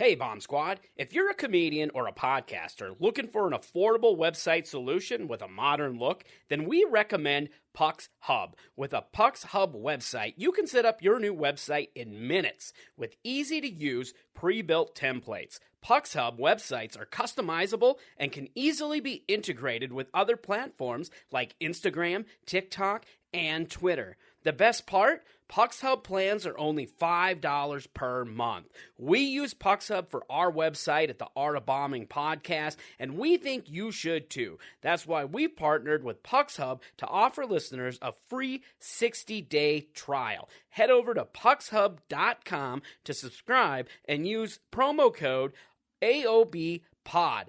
Hey, Bomb Squad. If you're a comedian or a podcaster looking for an affordable website solution with a modern look, then we recommend Puck's Hub. With a Puck's Hub website, you can set up your new website in minutes with easy-to-use pre-built templates. Puck's Hub websites are customizable and can easily be integrated with other platforms like Instagram, TikTok, and Twitter. The best part? Puck's Hub plans are only $5 per month. We use Puck's Hub for our website at the Art of Bombing podcast, and we think you should too. That's why we've partnered with Puck's Hub to offer listeners a free 60-day trial. Head over to puckshub.com to subscribe and use promo code AOBPOD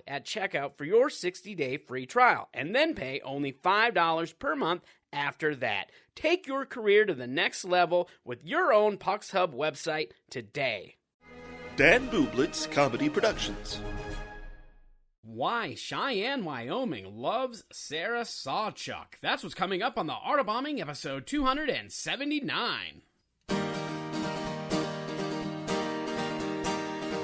at checkout for your 60-day free trial, and then pay only $5 per month after that. Take your career to the next level with your own Puck's Hub website today. Dan Bublitz Comedy Productions. Why Cheyenne, Wyoming loves Sarah Sawchuk. That's what's coming up on the Art of Bombing episode 279.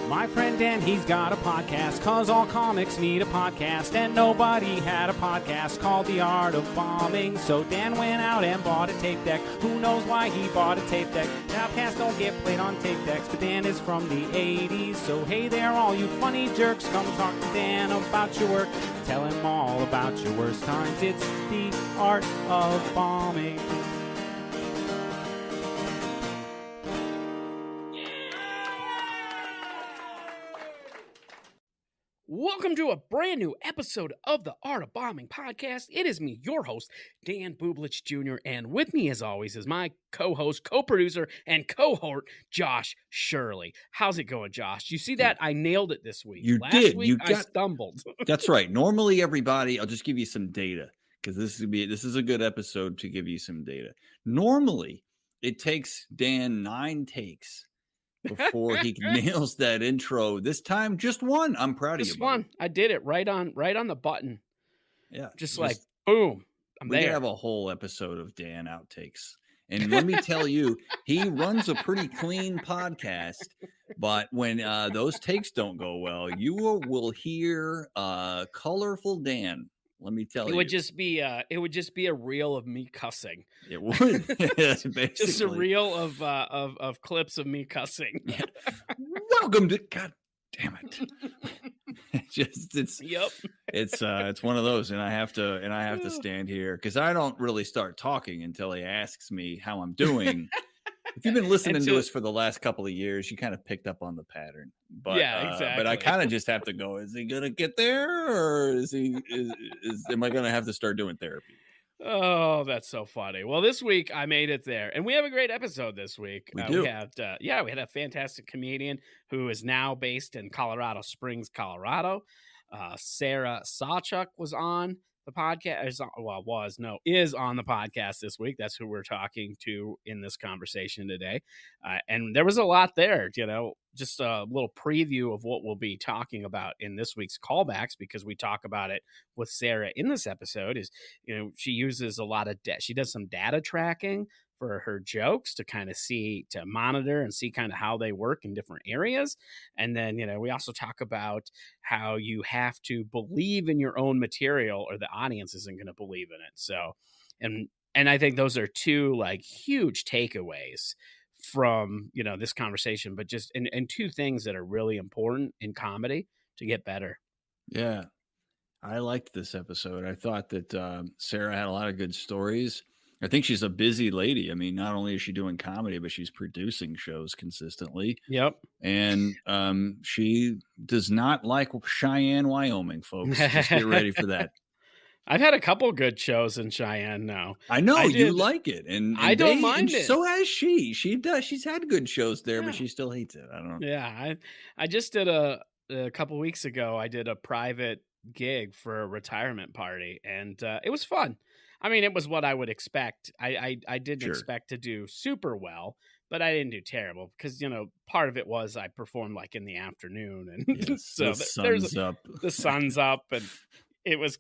My friend Dan, he's got a podcast, 'cause all comics need a podcast, and nobody had a podcast called The Art of Bombing. So Dan went out and bought a tape deck. Who knows why he bought a tape deck? Now podcasts don't get played on tape decks, but Dan is from the 80s. So hey there, all you funny jerks, come talk to Dan about your work. Tell him all about your worst times. It's The Art of Bombing. Welcome to a brand new episode of the Art of Bombing podcast. It is me, your host, Dan Bublitz Jr., and with me, as always, is my co-host, co-producer, and cohort, Josh Shirley. How's it going, Josh? You see that? I nailed it this week. Last week, I stumbled. That's right. Normally, everybody, I'll just give you some data, because this is a good episode to give you some data. Normally, it takes Dan 9 takes before he nails that intro. This time, just one. I'm proud of you. Just one. I did it right on the button. Yeah. Just like, boom. We could have a whole episode of Dan outtakes. And let me tell you, he runs a pretty clean podcast, but when those takes don't go well, you will hear colorful Dan. Let me tell you, it would just be a reel of me cussing. It would, just a reel of clips of me cussing. Yeah. Welcome to, God damn it! It's one of those, and I have to stand here because I don't really start talking until he asks me how I'm doing. If you've been listening to us for the last couple of years, you kind of picked up on the pattern. But, yeah, exactly. But I kind of just have to go, is he going to get there? Or am I going to have to start doing therapy? Oh, that's so funny. Well, this week I made it there, and we have a great episode this week. We had a fantastic comedian who is now based in Colorado Springs, Colorado. Sarah Sawchuk was on the podcast. Is on the podcast this week. That's who we're talking to in this conversation today. And there was a lot there, just a little preview of what we'll be talking about in this week's callbacks, because we talk about it with Sarah in this episode. Is, she uses a lot of she does some data tracking for her jokes to kind of to monitor and see kind of how they work in different areas. And then, we also talk about how you have to believe in your own material or the audience isn't going to believe in it. So, and I think those are two like huge takeaways from, this conversation, but just, and two things that are really important in comedy to get better. Yeah. I liked this episode. I thought that Sarah had a lot of good stories. I think she's a busy lady. I mean, not only is she doing comedy, but she's producing shows consistently. Yep. And she does not like Cheyenne, Wyoming, folks. Just get ready for that. I've had a couple good shows in Cheyenne now. I know you like it, and I don't mind it. So has she. She does. She's had good shows there, but she still hates it. I don't know. Yeah, I just did a couple weeks ago. I did a private gig for a retirement party, and it was fun. I mean, it was what I would expect. I didn't expect to do super well, but I didn't do terrible because, part of it was I performed like in the afternoon. And yes, so the sun's up, and it was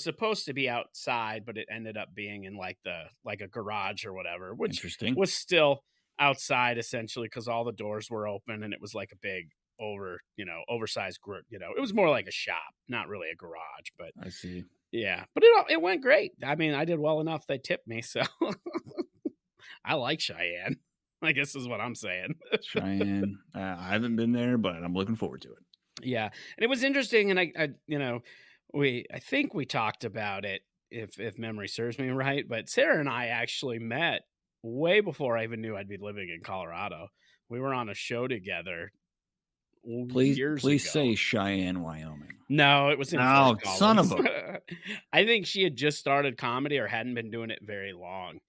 supposed to be outside, but it ended up being in like a garage or whatever, which was still outside essentially because all the doors were open and it was like a big oversized, it was more like a shop, not really a garage, but I see. yeah, but it went great. I mean, I did well enough. They tipped me, so I like Cheyenne. I guess is what I'm saying. Cheyenne. I haven't been there, but I'm looking forward to it. Yeah, and it was interesting, and I think we talked about it, if memory serves me right. But Sarah and I actually met way before I even knew I'd be living in Colorado. We were on a show together. Years Please ago. say Cheyenne, Wyoming. No, it was in Oh, Fort son of Collins. a. I think she had just started comedy or hadn't been doing it very long.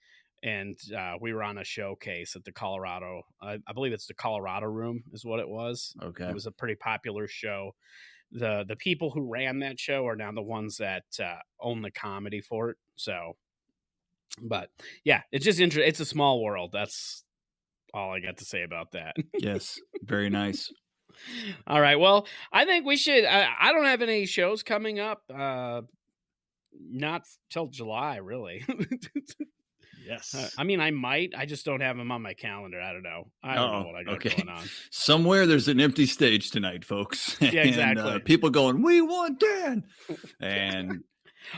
And we were on a showcase at the Colorado, I believe it's the Colorado Room is what it was. Okay. It was a pretty popular show. The people who ran that show are now the ones that own the comedy for it. So, but yeah, it's just interesting. It's a small world. That's all I got to say about that. Yes, very nice. All right. Well, I think we should. I don't have any shows coming up. Not till July, really. Yes. I mean, I might. I just don't have them on my calendar. I don't know. I don't know what I got going on. Somewhere there's an empty stage tonight, folks. Yeah, exactly. And, people going, "We want Dan," and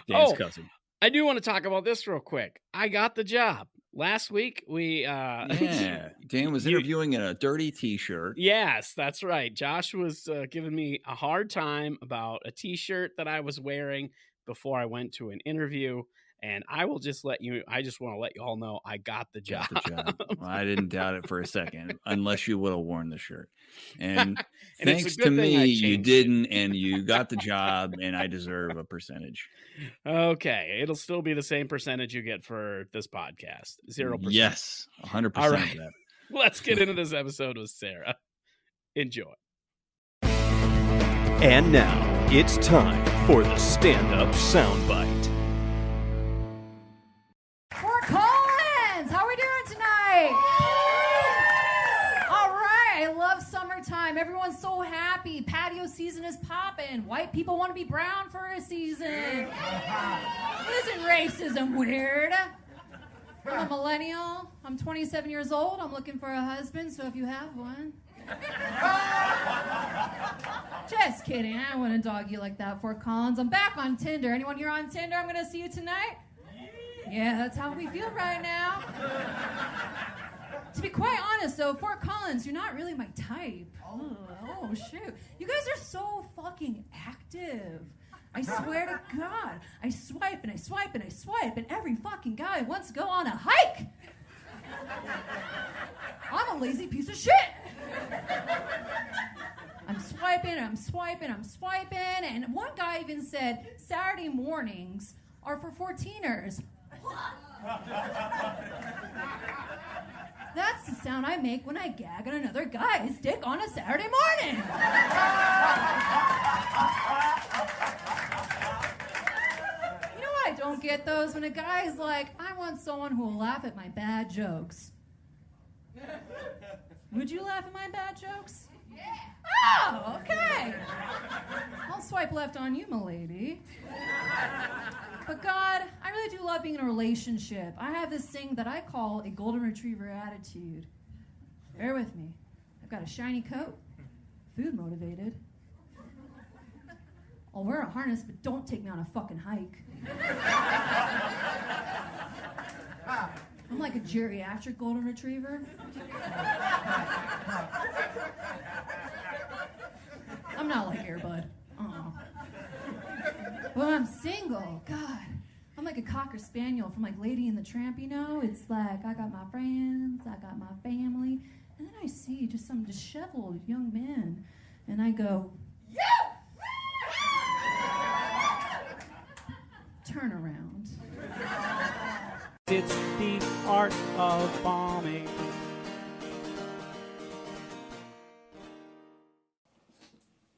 Dan's cussing. I do want to talk about this real quick. I got the job. Last week, Dan was interviewing in a dirty T-shirt. Yes, that's right. Josh was giving me a hard time about a T-shirt that I was wearing before I went to an interview, and I will just I just want to let you all know I got the job. Well, I didn't doubt it for a second, unless you would have worn the shirt. And thanks to me, you didn't, and you got the job, and I deserve a percentage. Okay, it'll still be the same percentage you get for this podcast, 0%. Yes, 100% all right. of that. Let's get into this episode with Sarah. Enjoy. And now it's time for the stand-up soundbite. Fort Collins, how are we doing tonight? All right, I love summertime. Everyone's so happy. Patio season is popping. White people want to be brown for a season. Isn't racism weird? I'm a millennial. I'm 27 years old. I'm looking for a husband, so if you have one. Just kidding. I wouldn't dog you like that, Fort Collins. I'm back on Tinder. Anyone here on Tinder? I'm going to see you tonight. Yeah, that's how we feel right now. To be quite honest, though, Fort Collins, you're not really my type. Oh, shoot. You guys are so fucking active. I swear to God. I swipe and I swipe and I swipe, and every fucking guy wants to go on a hike. I'm a lazy piece of shit. I'm swiping, and one guy even said Saturday mornings are for 14ers. That's the sound I make when I gag on another guy's dick on a Saturday morning. You know what I don't get, those? When a guy's like, I want someone who will laugh at my bad jokes. Would you laugh at my bad jokes? Yeah. Oh, okay. I'll swipe left on you, m'lady. But God, I really do love being in a relationship. I have this thing that I call a golden retriever attitude. Bear with me. I've got a shiny coat, food motivated. I'll wear a harness, but don't take me on a fucking hike. I'm like a geriatric golden retriever. I'm not like Air Bud. But I'm single. God. I'm like a Cocker Spaniel from like Lady and the Tramp, you know? It's like, I got my friends, I got my family, and then I see just some disheveled young men, and I go, you! Turn around. It's the art of bombing.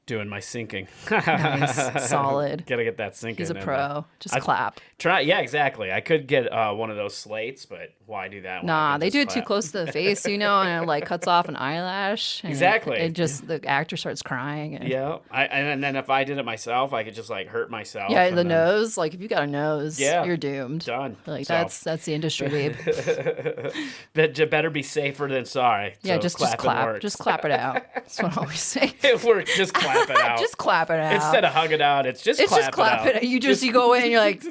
Doing my sinking. Nice. Solid. Gotta get that sinking. He's a pro. Just clap. Yeah, exactly. I could get one of those slates, but why do that? Nah, they do it too close to the face, and it like cuts off an eyelash. Exactly. It just the actor starts crying. And... Yeah, and then if I did it myself, I could just like hurt myself. Yeah, the nose. Like if you got a nose, you're doomed. Done. Like that's the industry, babe. That better be safer than sorry. Yeah, so just clap. Just clap it out. That's what I always say. It works. Just clap it out. Just clap it out. Instead of hug it out, it's just clap it out. You go in and you're like,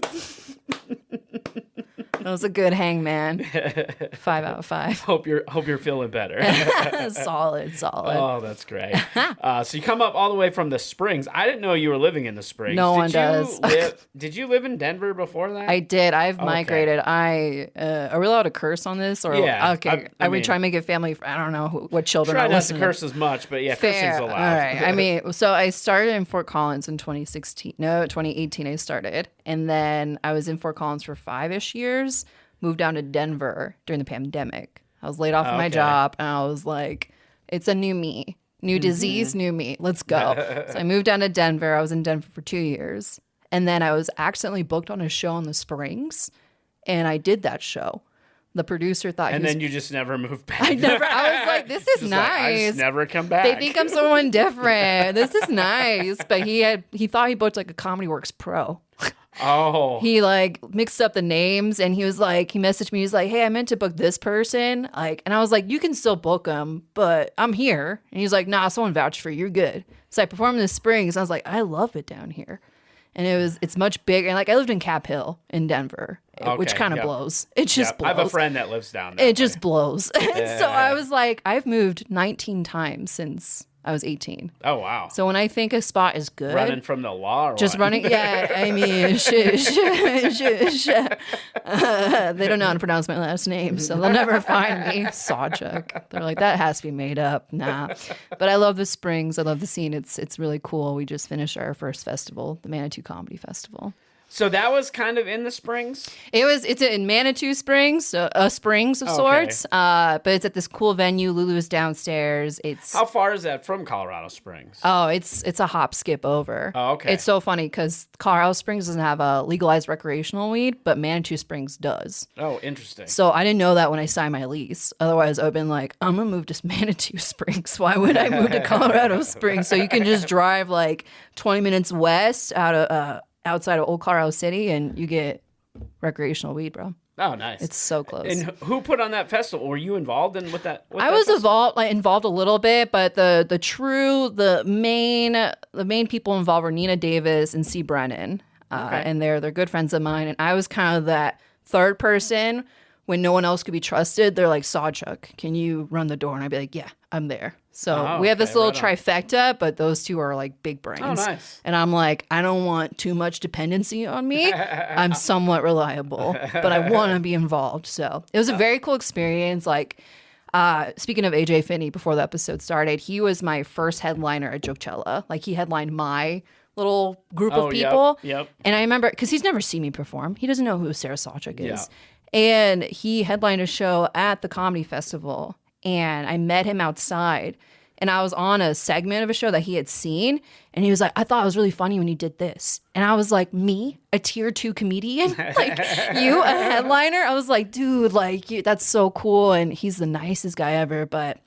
that was a good hangman. 5 out of 5. Hope you're feeling better. Solid. Oh, that's great. So you come up all the way from the Springs. I didn't know you were living in the Springs. No one does. Did you live in Denver before that? I did. I've migrated. Are we allowed to curse on this? Or yeah. Okay. I would try and make it family. I don't know what children try are not listening to curse as much, but yeah, Fair. cursing's allowed. All right. I mean, so I started in Fort Collins in 2016. No, 2018 I started. And then I was in Fort Collins for 5-ish years. Moved down to Denver during the pandemic. I was laid off from my job, and I was like, it's a new me. New disease, new me. Let's go. So I moved down to Denver. I was in Denver for 2 years. And then I was accidentally booked on a show in the Springs, and I did that show. The producer thought then you just never moved back. I was like, this is nice. Like, I just never come back. They think I'm someone different. This is nice. But he thought he booked like a Comedy Works pro. Oh. He like mixed up the names, and he messaged me. He's like, hey, I meant to book this person. And I was like, you can still book them, but I'm here. And he's like, nah, someone vouched for you. You're good. So I performed in the Springs. I was like, I love it down here. And it's much bigger. And like I lived in Cap Hill in Denver, which kind of blows. It just blows. I have a friend that lives down there. It just blows. And so I was like, I've moved 19 times since I was 18. Oh, wow. So when I think a spot is good. Running from the law or just what? Running. Yeah, I mean, they don't know how to pronounce my last name, so they'll never find me. Sawchuk. They're like, that has to be made up. Nah. But I love the Springs. I love the scene. It's really cool. We just finished our first festival, the Manitou Comedy Festival. So that was kind of in the Springs? It's in Manitou Springs, Springs of sorts. But it's at this cool venue. Lulu's downstairs. How far is that from Colorado Springs? Oh, it's a hop skip over. Oh, okay. It's so funny because Colorado Springs doesn't have a legalized recreational weed, but Manitou Springs does. Oh, interesting. So I didn't know that when I signed my lease. Otherwise, I would have been like, I'm gonna move to Manitou Springs. Why would I move to Colorado Springs? So you can just drive like 20 minutes west outside of Old Colorado City, and you get recreational weed, bro. Oh, nice. It's so close. And who put on that festival? Were you involved with that? I was involved a little bit, but the main people involved were Nina Davis and C. Brennan, and they're good friends of mine. And I was kind of that third person when no one else could be trusted. They're like, Sawchuk, can you run the door? And I'd be like, yeah, I'm there. So we have this little trifecta, but those two are like big brains. Oh, nice. And I'm like, I don't want too much dependency on me. I'm somewhat reliable, but I want to be involved. So it was a very cool experience. Like, speaking of AJ Finney, before the episode started, he was my first headliner at Coachella. Like, he headlined my little group of people. Yep. And I remember, because he's never seen me perform. He doesn't know who Sarah Sawchuk is. Yeah. And he headlined a show at the comedy festival. And I met him outside, and I was on a segment of a show that he had seen, and he was like, I thought it was really funny when you did this. And I was like, me, a tier 2 comedian? Like, you, a headliner? I was like, dude, like, that's so cool. And he's the nicest guy ever. But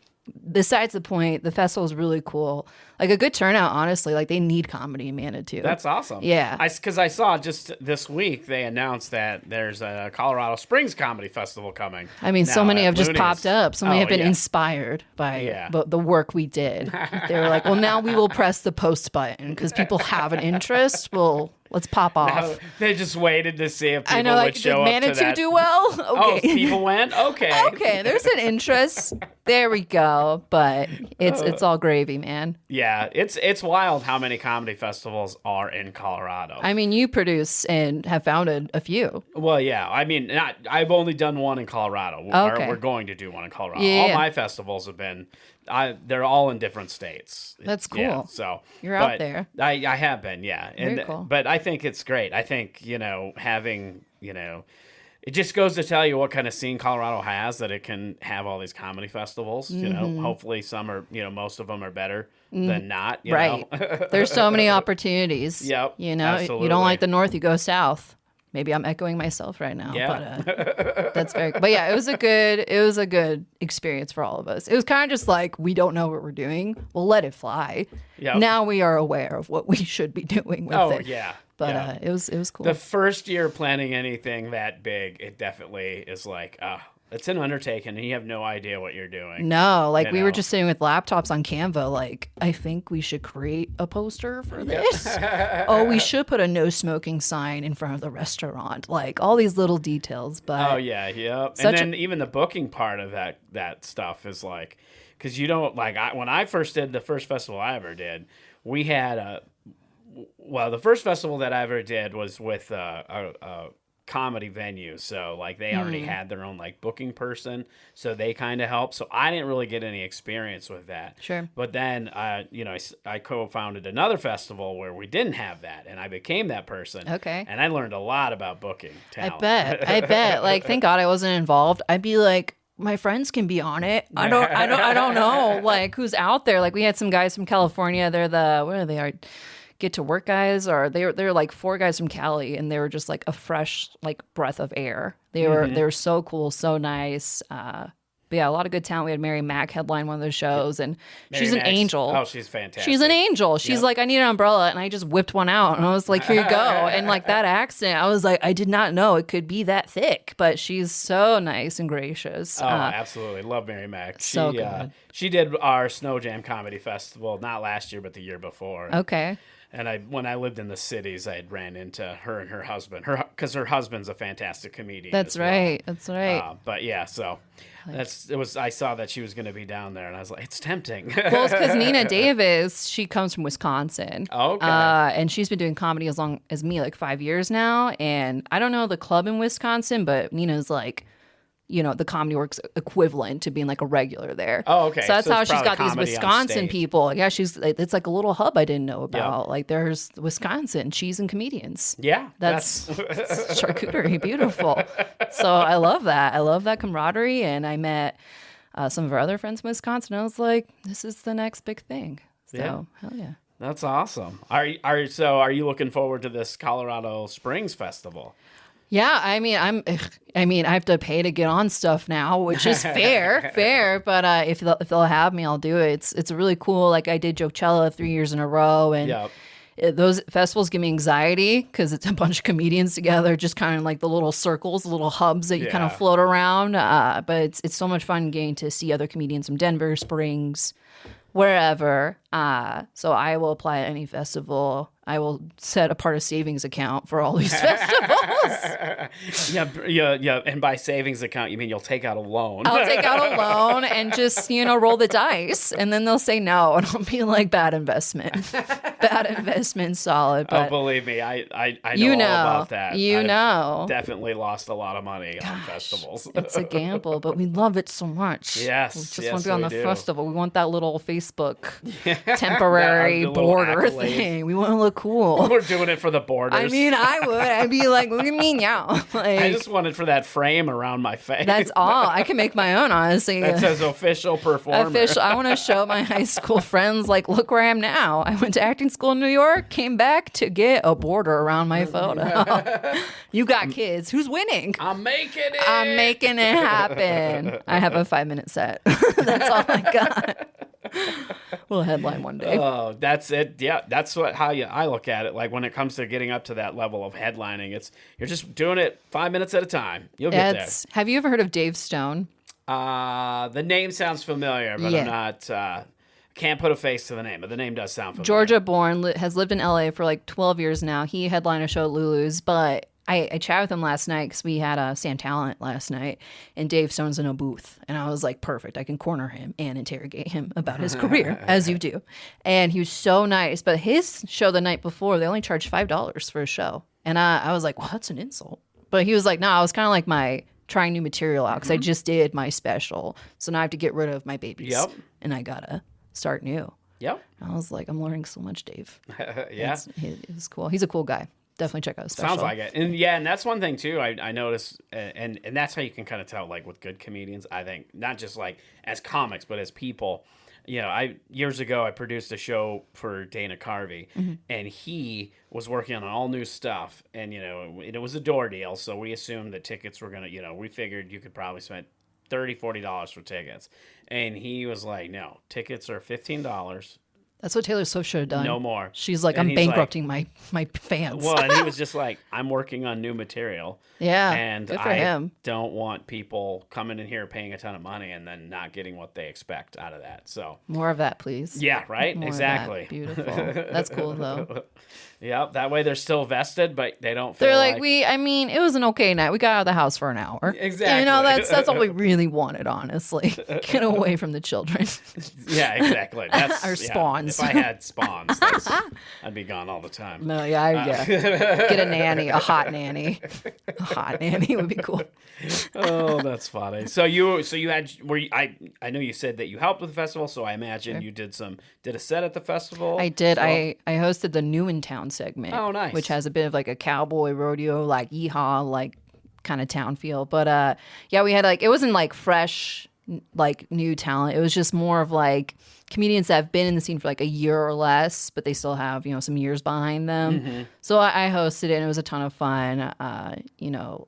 besides the point, the festival is really cool. Like, a good turnout, honestly. Like, they need comedy in Manitou. That's awesome. Yeah. Because I saw just this week they announced that there's a Colorado Springs Comedy Festival coming. I mean, so many have just Looney's. popped up. So many have been inspired by the work we did. They were like, well, now we will press the post button because people have an interest. Well, let's pop off. No, they just waited to see if people would show did up Manitou to that. do well? Okay. Oh, people went? Okay. Okay, there's an interest. There we go. But it's all gravy, man. Yeah, it's wild how many comedy festivals are in Colorado. I mean, you produce and have founded a few. Well, yeah. I mean, I've only done one in Colorado. Okay. We're going to do one in Colorado. Yeah. All my festivals have been, they're all in different states. That's cool. Yeah, so you're out there. I have been, yeah. Very cool. But I think it's great. I think, having, it just goes to tell you what kind of scene Colorado has, that it can have all these comedy festivals. You know, hopefully some are, most of them are better than not. You Right. know? There's so many opportunities. Yep, You know, absolutely. you don't like the north, you go south. Maybe I'm echoing myself right now, Yeah. but that's very. But yeah, it was a good experience for all of us. It was kind of just like, we don't know what we're doing. We'll let it fly. Yep. Now we are aware of what we should be doing with it. Yeah. But yeah. it was cool. The first year planning anything that big, it definitely is like, it's an undertaking, and you have no idea what you're doing. No, like You we were know. just sitting with laptops on Canva. Like, I think we should create a poster for this. Oh, we should put a no smoking sign in front of the restaurant. Like all these little details. But Oh yeah, yep. Such And then even the booking part of that stuff is like, because you don't like when I first did the first festival I ever did, we had the first festival that I ever did was with a comedy venue, so like they already had their own like booking person, so they kind of helped. So I didn't really get any experience with that. Sure. But then I co-founded another festival where we didn't have that, and I became that person. Okay. And I learned a lot about booking talent. I bet. Like, thank God I wasn't involved. I'd be like, my friends can be on it. I don't know. Like, who's out there? Like, we had some guys from California. They're what are they? Get to work guys, or they're like 4 guys from Cali, and they were just like a fresh like breath of air. They were so cool, so nice. But yeah, a lot of good talent. We had Mary Mack headline one of those shows, and Mary she's an Mack's- angel. Oh, she's fantastic. She's an angel. She's like, I need an umbrella, and I just whipped one out, and I was like, here you go. And like that accent, I was like, I did not know it could be that thick, but she's so nice and gracious. Oh, absolutely. Love Mary Mack. So good. She did our Snow Jam Comedy Festival, not last year, but the year before. Okay. And when I lived in the cities, I had ran into her and her husband, because her husband's a fantastic comedian. That's as well. right. That's right. But yeah, so I saw that she was going to be down there, and I was like, it's tempting. Well, it's because Nina Davis, she comes from Wisconsin. Okay. And she's been doing comedy as long as me, like 5 years now. And I don't know the club in Wisconsin, but Nina's like, the Comedy Works equivalent to being like a regular there. Oh, okay. So that's So how it's she's got probably these comedy on Wisconsin stage. people. Yeah, it's like a little hub I didn't know about. Like there's Wisconsin cheese and comedians. Yeah. That's charcuterie, beautiful. So I love that. I love that camaraderie. And I met some of our other friends from Wisconsin. I was like, this is the next big thing. So Yeah. hell yeah. That's awesome. Are you looking forward to this Colorado Springs Festival? Yeah, I mean, I have to pay to get on stuff now, which is fair. But if they'll have me, I'll do it. It's really cool. Like I did Jokecella 3 years in a row, and those festivals give me anxiety because it's a bunch of comedians together, just kind of like the little circles, the little hubs that you kind of float around. But it's so much fun getting to see other comedians from Denver, Springs, wherever. So I will apply at any festival. I will set apart a savings account for all these festivals. Yeah. And by savings account, you mean you'll take out a loan? I'll take out a loan and just, roll the dice. And then they'll say no. And I'll be like, bad investment. Solid. But believe me, I know all about that. I've definitely lost a lot of money on festivals. It's a gamble, but we love it so much. Yes, We just yes, want to be on we the do. festival. We want that little Facebook temporary The little border accolade. thing. We want to look cool. We're doing it for the borders. I mean, I would. I'd be like, look at me now. Like, I just wanted for that frame around my face. that's all. I can make my own, honestly. That says official performer. I want to show my high school friends, like, look where I am now. I went to acting school in New York, came back to get a border around my photo. You got kids. Who's winning? I'm making it. I'm making it happen. I have a 5-minute set. That's all I got. We'll headline one day. Oh, that's it. Yeah, that's I look at it. Like when it comes to getting up to that level of headlining, you're just doing it 5 minutes at a time. You'll get there. Have you ever heard of Dave Stone? The name sounds familiar, but I'm not. Can't put a face to the name, but the name does sound familiar. Georgia born, has lived in LA for like 12 years now. He headlined a show at Lulu's, but I chatted with him last night because we had a Sam Talent last night, and Dave Stone's in a booth. And I was like, perfect. I can corner him and interrogate him about his career, as you do. And he was so nice. But his show the night before, they only charged $5 for a show. And I was like, well, that's an insult. But he was like, no, I was kind of like trying new material out because I just did my special. So now I have to get rid of my babies. Yep. And I got to start new. Yep. I was like, I'm learning so much, Dave. Yeah. He's cool. He's a cool guy. definitely check out his special. Sounds like it. And that's one thing too. I noticed, and that's how you can kind of tell, like with good comedians. I think not just like as comics, but as people. Years ago I produced a show for Dana Carvey, and he was working on all new stuff, and it was a door deal, so we assumed that tickets were gonna, we figured you could probably spend $30-$40 for tickets, and he was like, no, tickets are $15. That's what Taylor Swift should have done. No more. She's like, And I'm he's bankrupting my fans. Well, and he was just like, I'm working on new material. Yeah, and good for I him. don't want people coming in here paying a ton of money and then not getting what they expect out of that. So more of that, please. Yeah, right? More of Exactly. that. Beautiful. That's cool, though. Yeah, that way they're still vested, but they don't feel They're like, it was an okay night. We got out of the house for an hour. Exactly. That's all we really wanted, honestly. Get away from the children. Yeah, exactly. That's our spawns. If I had spawns, I'd be gone all the time. No, yeah. Get a nanny, a hot nanny. A hot nanny would be cool. Oh, that's funny. So you had I know you said that you helped with the festival, so I imagine you did a set at the festival. I did. Well, I hosted the New in Town segment. Oh, nice. Which has a bit of like a cowboy rodeo, like yeehaw, like kind of town feel. But we had it wasn't like fresh, like new talent. It was just more of like comedians that have been in the scene for like a year or less, but they still have, some years behind them. So I hosted it, and it was a ton of fun. A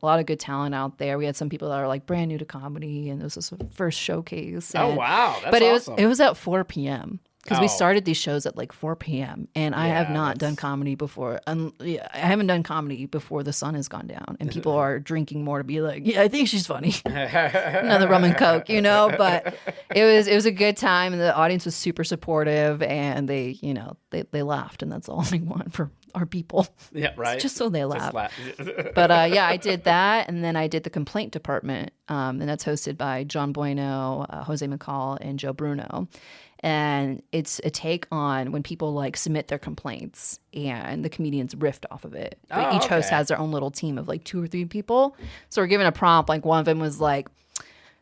lot of good talent out there. We had some people that are like brand new to comedy, and this was the first showcase. Oh, wow. That's but awesome. It was at 4 p.m. Because we started these shows at like 4 p.m. and I have not done comedy before. I haven't done comedy before the sun has gone down and people are drinking more to be like, yeah, I think she's funny. Another rum and coke, But it was a good time, and the audience was super supportive, and they laughed, and that's all we want for our people. Yeah, right. Just so they laugh. But I did that, and then I did the complaint department, and that's hosted by John Bueno, Jose McCall, and Joe Bruno. And it's a take on when people like submit their complaints and the comedians riff off of it. But each host has their own little team of like 2 or 3 people. So we're given a prompt. Like one of them was like,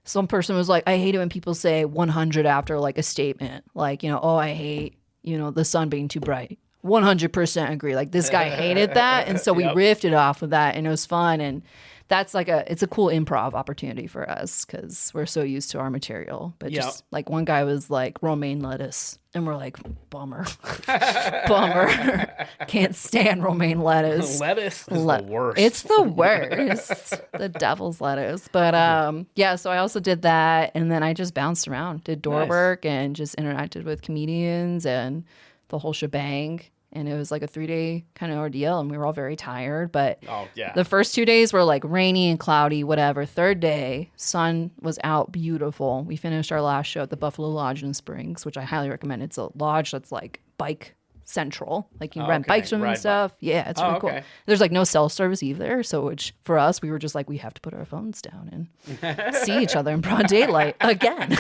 some person was like, I hate it when people say 100 after like a statement. Like, I hate, the sun being too bright. 100% agree. Like this guy hated that. And so we riffed it off of that, and it was fun. And that's it's a cool improv opportunity for us because we're so used to our material. But just like one guy was like romaine lettuce, and we're like, bummer. Can't stand romaine lettuce. Lettuce is the worst. It's the worst. The devil's lettuce. But so I also did that, and then I just bounced around, did door work, and just interacted with comedians and the whole shebang. And it was like a 3-day kind of ordeal, and we were all very tired. But the first 2 days were like rainy and cloudy, whatever. Third day, sun was out, beautiful. We finished our last show at the Buffalo Lodge in Springs, which I highly recommend. It's a lodge that's like bike central. Like you rent bikes from and stuff. Yeah, it's really cool. There's like no cell service either. So which for us, we were just like, we have to put our phones down and see each other in broad daylight again.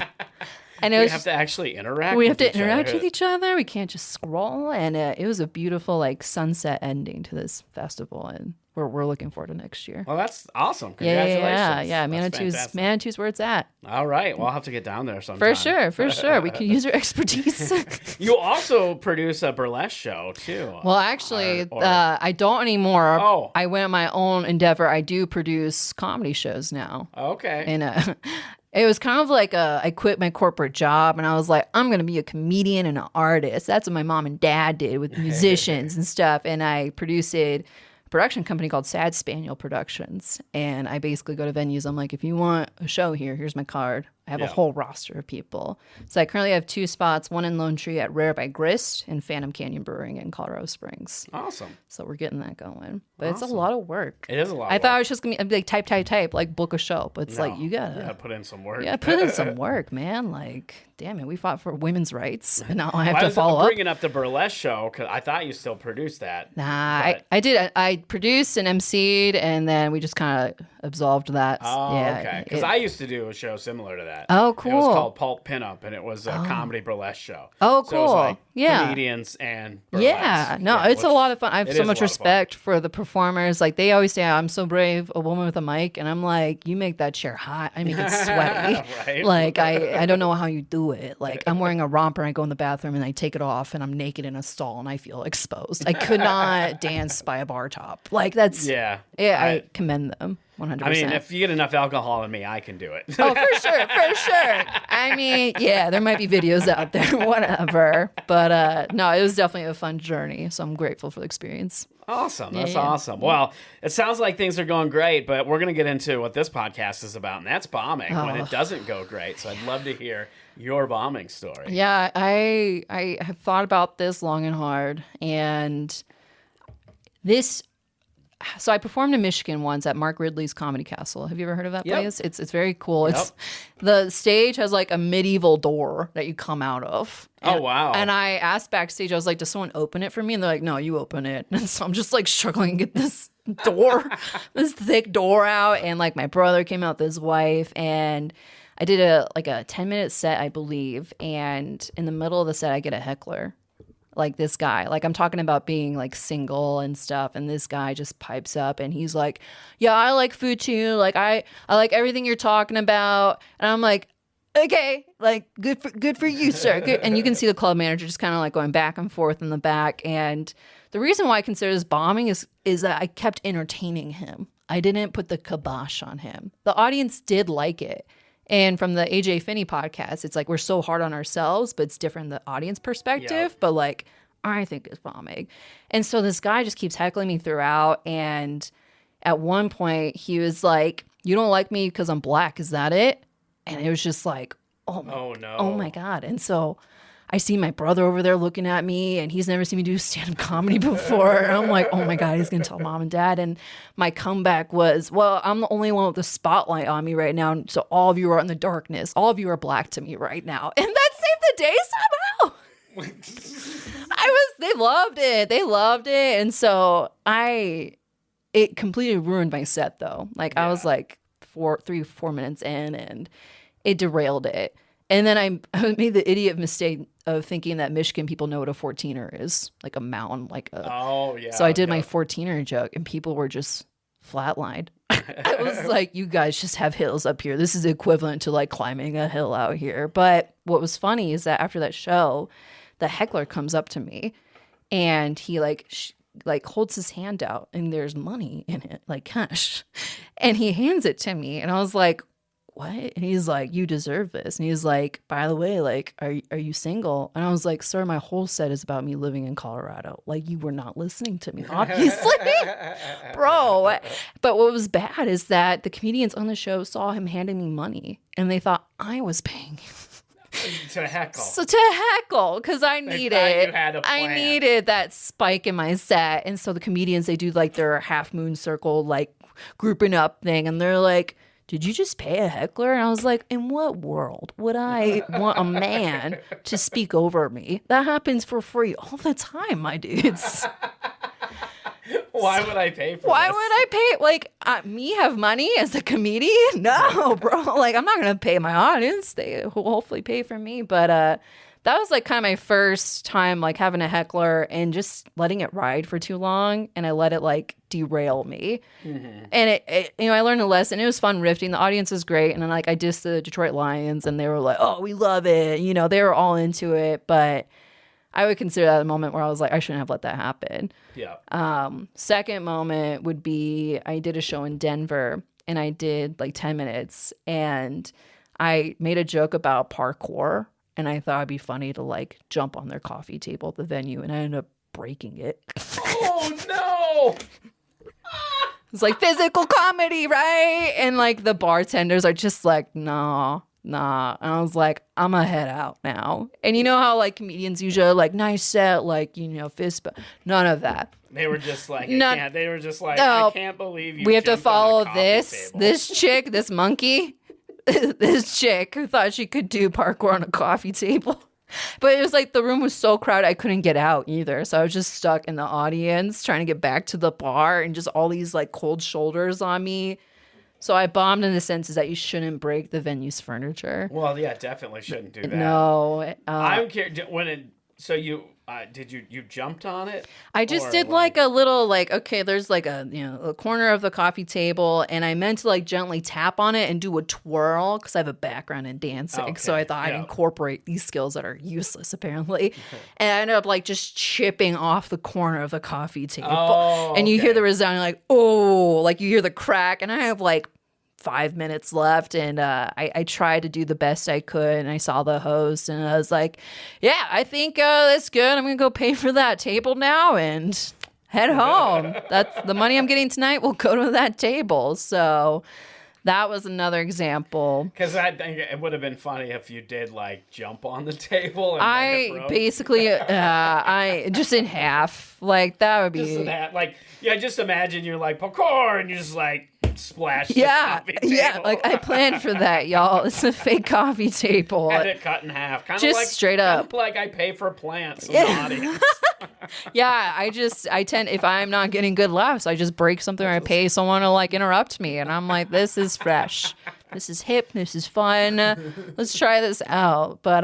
And we have to actually interact. We have to interact with each other. We can't just scroll. And it was a beautiful like sunset ending to this festival, and we're looking forward to next year. Well, that's awesome. Congratulations. Yeah. Manitou's where it's at. All right. Well, I'll have to get down there sometime. For sure. We can use your expertise. You also produce a burlesque show too. Well, actually, I don't anymore. Oh. I went on my own endeavor. I do produce comedy shows now. Okay. And it was kind of like I quit my corporate job, and I was like, I'm going to be a comedian and an artist. That's what my mom and dad did with musicians and stuff. And I produced a production company called Sad Spaniel Productions. And I basically go to venues. I'm like, if you want a show here, here's my card. I have a whole roster of people. So I currently have 2 spots, one in Lone Tree at Rare by Grist and Phantom Canyon Brewing in Colorado Springs. Awesome. So we're getting that going. But it's a lot of work. It is a lot of I work. thought I was just going to be like type, like book a show. But it's like, you got to put in some work. Yeah, put in some work, man. Like, damn it, we fought for women's rights, and now I have to follow up. up. Bringing up the burlesque show, because I thought you still produced that. Nah, I did. I produced and emceed, and then we just kind of absolved that. Oh, yeah, okay. Because I used to do a show similar to that. Oh, It was cool. called Pulp Pinup, and it was a comedy burlesque show. Oh, So it was cool. like Yeah. comedians and burlesque. Yeah, no, it's a which- lot of fun. I have it so is a much lot of fun. respect for the performers. Like they always say, "I'm so brave, a woman with a mic," and I'm like, "You make that chair hot. I make it sweaty. Right. Like I don't know how you do it. Like I'm wearing a romper, I go in the bathroom and I take it off, and I'm naked in a stall, and I feel exposed. I could not dance by a bar top. Like that's Yeah. I commend them 100%. I mean, if you get enough alcohol in me, I can do it. Oh, for sure, for sure. I mean, yeah, there might be videos out there, whatever. But no, it was definitely a fun journey. So I'm grateful for the experience. Awesome. That's Yeah. awesome. Well, it sounds like things are going great, but we're going to get into what this podcast is about, and that's bombing when it doesn't go great. So I'd love to hear your bombing story. Yeah, I have thought about this long and hard, and this. So I performed in Michigan once at Mark Ridley's Comedy Castle. Have you ever heard of that Yep. place? It's very cool. Yep. It's the stage has like a medieval door that you come out of. Oh, And- wow. And I asked backstage, I was like, "Does someone open it for me?" And they're like, "No, you open it." And so I'm just like struggling to get this door, this thick door out. And like my brother came out with his wife, and I did a 10-minute set, I believe. And in the middle of the set, I get a heckler. Like this guy, like I'm talking about being like single and stuff, and this guy just pipes up and he's like, "Yeah, I like food too. Like I like everything you're talking about." And I'm like, "Okay, like good for you, sir." Good. And you can see the club manager just kind of like going back and forth in the back. And the reason why I consider this bombing is that I kept entertaining him. I didn't put the kibosh on him. The audience did like it. And from the AJ Finney podcast, it's like we're so hard on ourselves, but it's different in the audience perspective. Yep. But like, I think it's bombing. And so this guy just keeps heckling me throughout. And at one point, he was like, "You don't like me because I'm black. Is that it?" And it was just like, oh no. Oh my God. And so I see my brother over there looking at me, and he's never seen me do stand-up comedy before. And I'm like, oh my God, he's going to tell mom and dad. And my comeback was, well, I'm the only one with the spotlight on me right now. So all of you are in the darkness. All of you are black to me right now. And that saved the day somehow. They loved it. They loved it. And so it completely ruined my set though. Like I was like 4 minutes in, and it derailed it. And then I made the idiot mistake of thinking that Michigan people know what a 14er is, like a mountain, Oh, yeah. So I did my 14er joke, and people were just flatlined. I was like, "You guys just have hills up here. This is equivalent to like climbing a hill out here." But what was funny is that after that show, the heckler comes up to me, and he like holds his hand out, and there's money in it, like cash, and he hands it to me, and I was like, "What?" And he's like, "You deserve this." And he's like, "By the way, like, are you single?" And I was like, "Sir, my whole set is about me living in Colorado. Like, you were not listening to me, obviously." Bro. But what was bad is that the comedians on the show saw him handing me money, and they thought I was paying To heckle. so to heckle, because I thought you had a I plan. needed that spike in my set. And so the comedians, they do like their half moon circle, like grouping up thing. And they're like, "Did you just pay a heckler?" And I was like, in what world would I want a man to speak over me? That happens for free all the time, my dudes. Why would I pay for Why this? would I pay? Like, me have money as a comedian? No, bro. Like, I'm not going to pay my audience. They will hopefully pay for me. But that was like kind of my first time like having a heckler and just letting it ride for too long. And I let it like derail me. Mm-hmm. And it I learned a lesson. It was fun riffing. The audience is great. And then like I dissed the Detroit Lions, and they were like, "Oh, we love it." You know, they were all into it. But I would consider that a moment where I was like, I shouldn't have let that happen. Yeah. Second moment would be I did a show in Denver, and I did like 10 minutes, and I made a joke about parkour, and I thought it'd be funny to like jump on their coffee table at the venue, and I ended up breaking it. Oh, no. It's like physical comedy, right? And like the bartenders are just like, nah. And I was like, I'm gonna head out now. And you know how like comedians usually are like, "Nice set," like, you know, fist, but none of that. They were just like, they were just like, No. "I can't believe you." We have to jumped on a follow coffee this table." chick, this monkey, this chick who thought she could do parkour on a coffee table. But it was like the room was so crowded I couldn't get out either. So I was just stuck in the audience trying to get back to the bar, and just all these like cold shoulders on me. So I bombed in the sense is that you shouldn't break the venue's furniture. Well, yeah, definitely shouldn't do that. No. I'm curious. So you you jumped on it? I just did like a little okay, there's like a corner of the coffee table, and I meant to like gently tap on it and do a twirl because I have a background in dancing. Okay, so I thought I'd incorporate these skills that are useless apparently. And I ended up like just chipping off the corner of the coffee table. Oh, and you hear the resounding like, oh, like you hear the crack, and I have like 5 minutes left, and I tried to do the best I could, and I saw the host, and I was like, yeah, I think that's good. I'm gonna go pay for that table now and head home. That's the money I'm getting tonight will go to that table. So that was another example. Because I think it would have been funny if you did like jump on the table. And I basically, I just in half, like that would be just in half. Like, yeah, just imagine you're like parkour, and you just like splash. The coffee table. Yeah, like I planned for that, y'all. It's a fake coffee table. Had it cut in half, kind of just like straight up. Kind of like I pay for plants in the audience. Yeah, I tend, if I'm not getting good laughs, I just break something or I pay someone to like interrupt me, and I'm like, this is fresh, this is hip, this is fun, let's try this out. But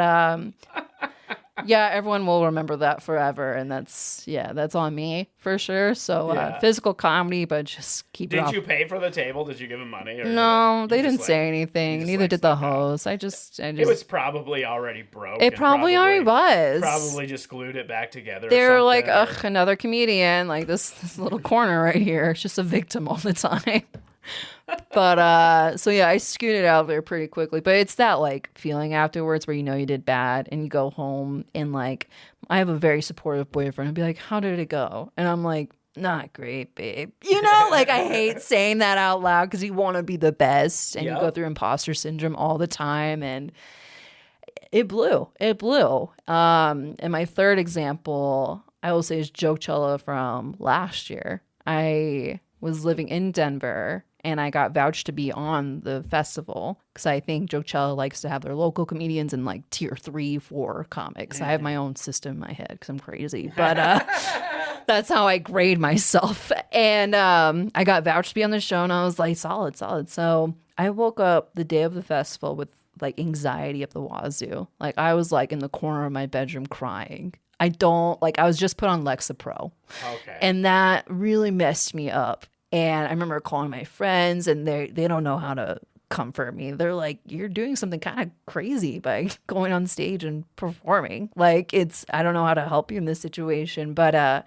yeah, everyone will remember that forever, and that's on me for sure. So physical comedy, but just keep it off. Did you pay for the table? Did you give him money? Or no, they didn't say anything. Neither did the host. I just it was probably already broke. It probably already was. Probably just glued it back together. They were like, ugh, another comedian. Like this little corner right here. It's just a victim all the time. But so yeah, I scooted out there pretty quickly. But it's that like feeling afterwards where you know you did bad, and you go home, and like I have a very supportive boyfriend. I'd be like, how did it go? And I'm like, not great, babe. You know, like I hate saying that out loud because you want to be the best, and you go through imposter syndrome all the time, and it blew. And my third example, I will say, is Jochella from last year. I was living in Denver, and I got vouched to be on the festival because I think Jochella likes to have their local comedians and like tier 3, 4 comics. I have my own system in my head because I'm crazy, but that's how I grade myself. And I got vouched to be on the show, and I was like, solid. So I woke up the day of the festival with like anxiety up the wazoo. Like I was like in the corner of my bedroom crying. I was just put on Lexapro. Okay. And that really messed me up. And I remember calling my friends, and they don't know how to comfort me. They're like, you're doing something kind of crazy by going on stage and performing. Like I don't know how to help you in this situation. But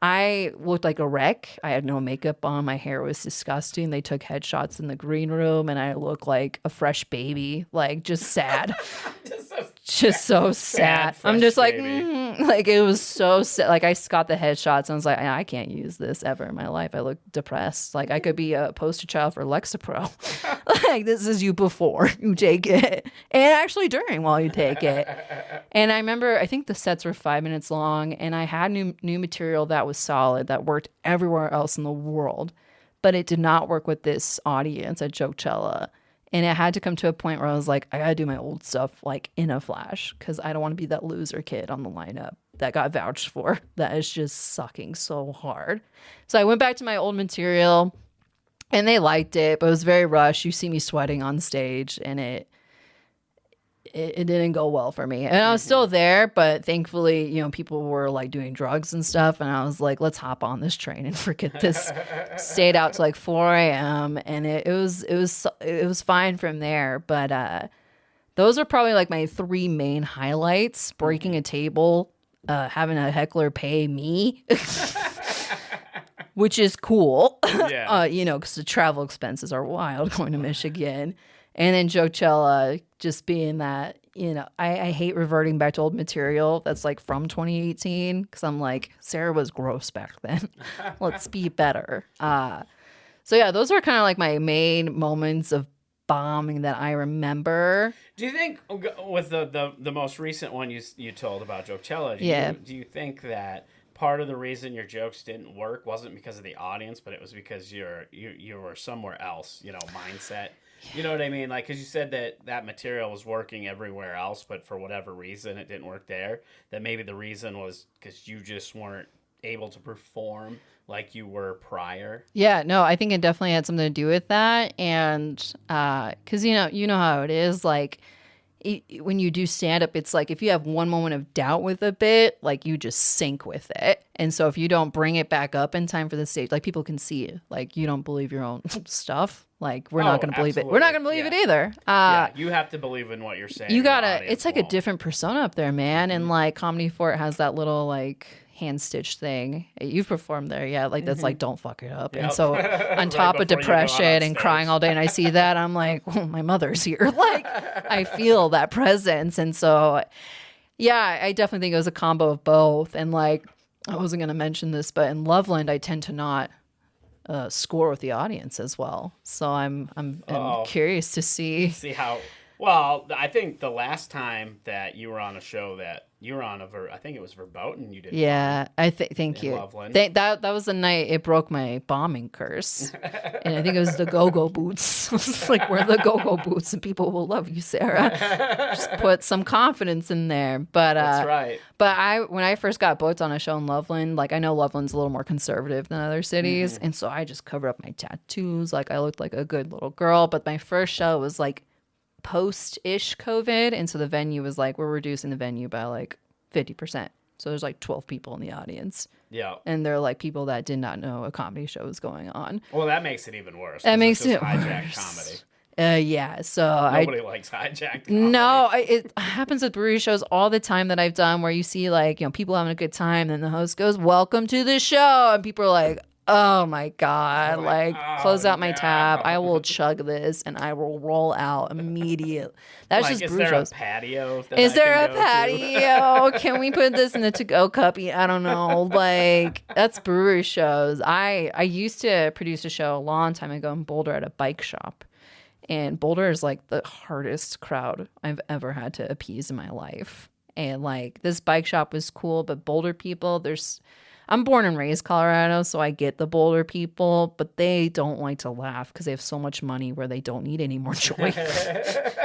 I looked like a wreck. I had no makeup on. My hair was disgusting. They took headshots in the green room, and I looked like a fresh baby, like just sad. Just so sad. I'm just like, like it was so sad. Like I got the headshots, and I was like, I can't use this ever in my life. I look depressed. Like I could be a poster child for Lexapro. Like this is you before you take it, and actually during while you take it. And I remember, I think the sets were 5 minutes long, and I had new material that was solid, that worked everywhere else in the world, but it did not work with this audience at Jochella. And it had to come to a point where I was like, I gotta do my old stuff like in a flash, because I don't want to be that loser kid on the lineup that got vouched for. That is just sucking so hard. So I went back to my old material, and they liked it, but it was very rushed. You see me sweating on stage, and it didn't go well for me. And I was still there, but thankfully, people were like doing drugs and stuff. And I was like, let's hop on this train and forget this. Stayed out to like 4 a.m. And it was fine from there. But those are probably like my 3 main highlights: breaking a table, having a heckler pay me, which is cool. Yeah. Because the travel expenses are wild going to Michigan. And then Jochella just being that, I hate reverting back to old material that's like from 2018, because I'm like, Sarah was gross back then. Let's be better. So yeah, those are kind of like my main moments of bombing that I remember. Do you think with the most recent one you told about Jochella, do you think that part of the reason your jokes didn't work wasn't because of the audience, but it was because you were somewhere else, mindset? You know what I mean? Like, because you said that material was working everywhere else, but for whatever reason it didn't work there. That maybe the reason was because you just weren't able to perform like you were prior? Yeah, no, I think it definitely had something to do with that. And because, you know how it is, like, when you do stand up, it's like if you have one moment of doubt with a bit, like you just sink with it. And so if you don't bring it back up in time for the stage, like people can see you, like you don't believe your own stuff. Like we're not going to believe it. We're not going to believe it either. Yeah, you have to believe in what you're saying. You gotta, it's like a different persona up there, man. And like Comedy Fort has that little like hand stitch thing. You've performed there, yeah, like that's like don't fuck it up. And so on top of depression and crying all day, and I see that, I'm like, oh, my mother's here. Like I feel that presence. And so yeah, I definitely think it was a combo of both. And like I wasn't gonna mention this, but in Loveland I tend to not score with the audience as well. So I'm curious to see how. Well, I think the last time that you were on a show that you were on I think it was Verboten. You did. Yeah, thank you. Loveland. That was the night it broke my bombing curse, and I think it was the go-go boots. It's like wear the go-go boots, and people will love you, Sarah. Just put some confidence in there. But that's right. But when I first got booked on a show in Loveland, like I know Loveland's a little more conservative than other cities, and so I just covered up my tattoos. Like I looked like a good little girl. But my first show was like post-ish COVID, and so the venue was like, we're reducing the venue by like 50%. So there's like 12 people in the audience. Yeah. And they're like people that did not know a comedy show was going on. Well, that makes it even worse. That makes it hijacked worse. Comedy. Yeah. So nobody likes hijacked comedy. No, it happens at brewery shows all the time that I've done, where you see like, people having a good time, and the host goes, "Welcome to the show," and people are like, oh my God, like close out my tab. I will chug this and I will roll out immediately. That's like, just brew shows. Is there a patio? Is there a patio? Can we put this in the to-go cuppy? I don't know. Like, that's brewery shows. I used to produce a show a long time ago in Boulder at a bike shop. And Boulder is like the hardest crowd I've ever had to appease in my life. And like this bike shop was cool, but Boulder people, I'm born and raised Colorado, so I get the Boulder people, but they don't like to laugh because they have so much money where they don't need any more joy. They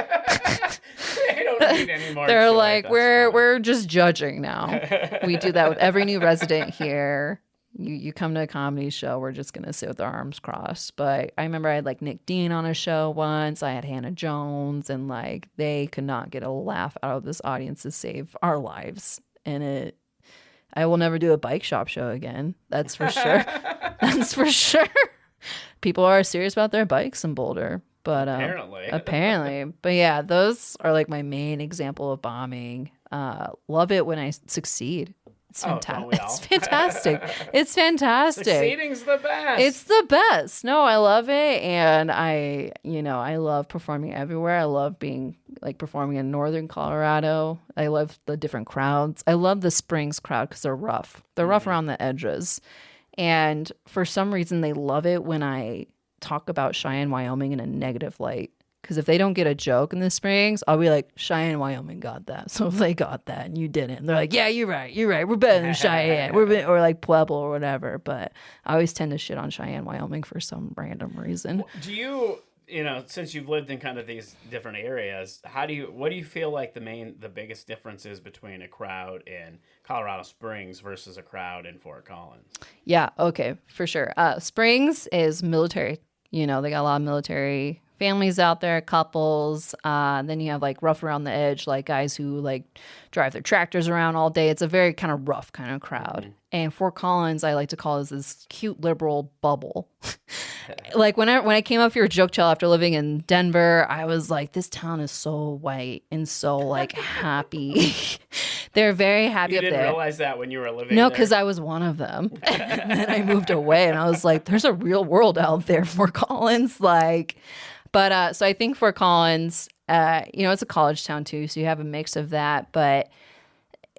don't need any more They're joy. like, we're just judging now. We do that with every new resident here. You come to a comedy show, we're just going to sit with our arms crossed. But I remember I had like Nick Dean on a show once. I had Hannah Jones, and like they could not get a laugh out of this audience to save our lives. And I will never do a bike shop show again. That's for sure. That's for sure. People are serious about their bikes in Boulder. But apparently. But yeah, those are like my main example of bombing. Love it when I succeed. It's fantastic. It's fantastic. It's fantastic. Succeeding's the best. It's the best. No, I love it. And I love performing everywhere. I love performing in northern Colorado. I love the different crowds. I love the Springs crowd because they're rough. They're rough around the edges. And for some reason, they love it when I talk about Cheyenne, Wyoming in a negative light. Because if they don't get a joke in the Springs, I'll be like, Cheyenne, Wyoming got that. So if they got that and you didn't, they're like, yeah, you're right. We're better than Cheyenne. Or like Pueblo or whatever. But I always tend to shit on Cheyenne, Wyoming for some random reason. Do you, since you've lived in kind of these different areas, what do you feel like the biggest difference is between a crowd in Colorado Springs versus a crowd in Fort Collins? Yeah, okay, for sure. Springs is military. They got a lot of military families out there, couples. Then you have like rough around the edge, like guys who like drive their tractors around all day. It's a very kind of rough kind of crowd. Mm-hmm. And Fort Collins, I like to call this cute liberal bubble. Like when I came up here, joke tell after living in Denver, I was like, this town is so white and so like happy. They're very happy up there. You didn't realize that when you were living there? No, there? because I was one of them. And then I moved away and I was like, there's a real world out there, Fort Collins. But so I think Fort Collins, it's a college town too, so you have a mix of that. But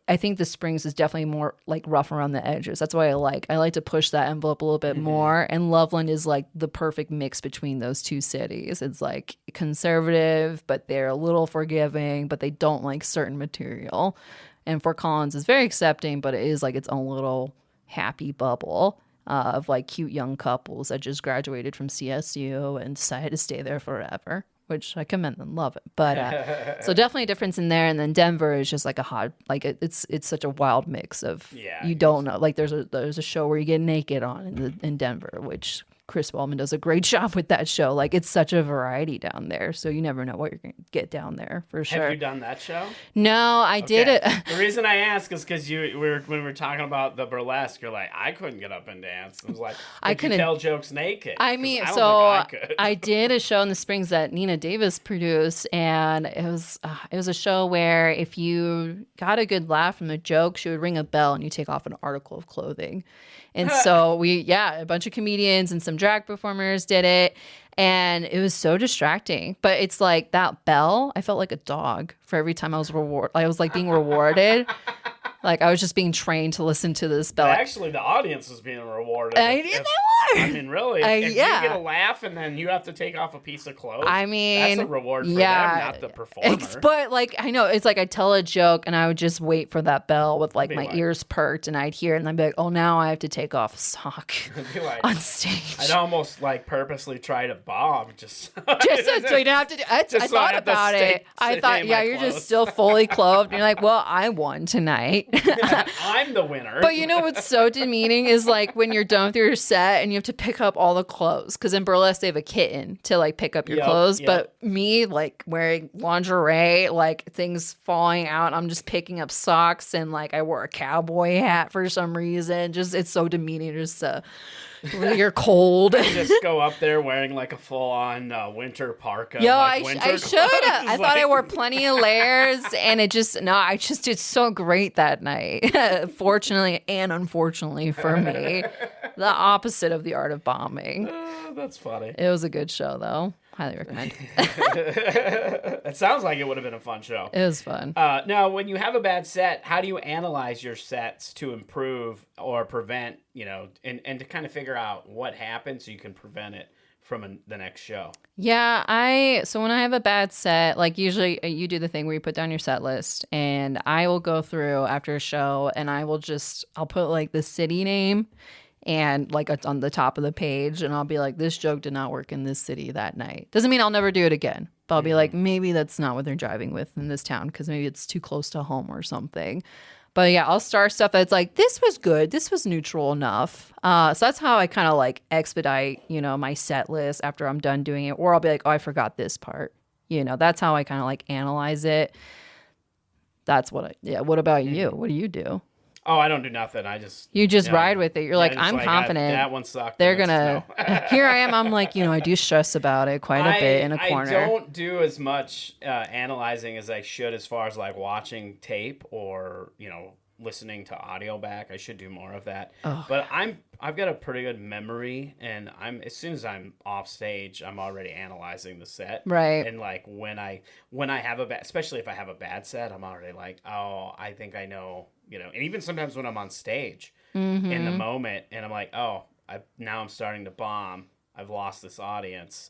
I think the Springs is definitely more like rough around the edges. That's what I like. I like to push that envelope a little bit more. And Loveland is like the perfect mix between those two cities. It's like conservative, but they're a little forgiving, but they don't like certain material. And Fort Collins is very accepting, but it is like its own little happy bubble of like cute young couples that just graduated from CSU and decided to stay there forever. which I commend them, love it. But so definitely a difference in there. And then Denver is just like a hot, like it's such a wild mix of you don't know. Like there's a show where you get naked on in Denver, which Chris Wellman does a great job with that show. Like it's such a variety down there, so you never know what you're gonna get down there for sure. Have you done that show? No, I did it. The reason I ask is because when we were talking about the burlesque, you're like, I couldn't get up and dance. I was like, I couldn't tell jokes naked. I mean, I so think I could. I did a show in the Springs that Nina Davis produced, and it was a show where if you got a good laugh from a joke, she would ring a bell and you take off an article of clothing. And so a bunch of comedians and some drag performers did it. And it was so distracting. But it's like that bell, I felt like a dog for every time I was like being rewarded. Like I was just being trained to listen to this bell. But actually, the audience was being rewarded. I mean, really, if you get a laugh and then you have to take off a piece of clothes, I mean, that's a reward for them, not the performer. But like, I know it's like I tell a joke and I would just wait for that bell with like my ears perked, and I'd hear it and I'd be like, oh, now I have to take off a sock on stage. I'd almost like purposely try to bomb just so you don't have to do. I thought about it. I thought, you're just still fully clothed. And you're like, well, I won tonight. I'm the winner. But you know what's so demeaning is like when you're done with your set and you have to pick up all the clothes, because in burlesque they have a kitten to like pick up your clothes. But me, like wearing lingerie, like things falling out, I'm just picking up socks, and like I wore a cowboy hat for some reason. Just it's so demeaning. Just you're cold. Just go up there wearing like a full-on winter parka. Yo, I should have. I thought I wore plenty of layers, and I just did so great that night. Fortunately and unfortunately for me, the opposite of the art of bombing. That's funny. It was a good show, though. Highly recommend. It sounds like it would have been a fun show. It was fun. Now, when you have a bad set, how do you analyze your sets to improve or prevent, and to kind of figure out what happened so you can prevent it from the next show? Yeah, so when I have a bad set, like usually you do the thing where you put down your set list, and I will go through after a show and I'll put like the city name and like it's on the top of the page, and I'll be like, this joke did not work in this city that night. Doesn't mean I'll never do it again, but I'll be like, maybe that's not what they're driving with in this town, because maybe it's too close to home or something. But yeah, I'll start stuff that's like, this was good, this was neutral enough. So that's how I kind of like expedite, my set list after I'm done doing it. Or I'll be like, oh, I forgot this part. That's how I kind of like analyze it. That's what what about you? What do you do? Oh, I don't do nothing. You just ride with it. You're like, I'm confident. That one sucked. They're gonna. Here I am. I'm like, I do stress about it quite a bit in a corner. I don't do as much analyzing as I should, as far as like watching tape or listening to audio back. I should do more of that. Oh. But I've got a pretty good memory, and as soon as I'm off stage, I'm already analyzing the set. Right. And like when I have especially if I have a bad set, I'm already like, oh, I think I know. And even sometimes when I'm on stage in the moment and I'm like, oh, now I'm starting to bomb. I've lost this audience.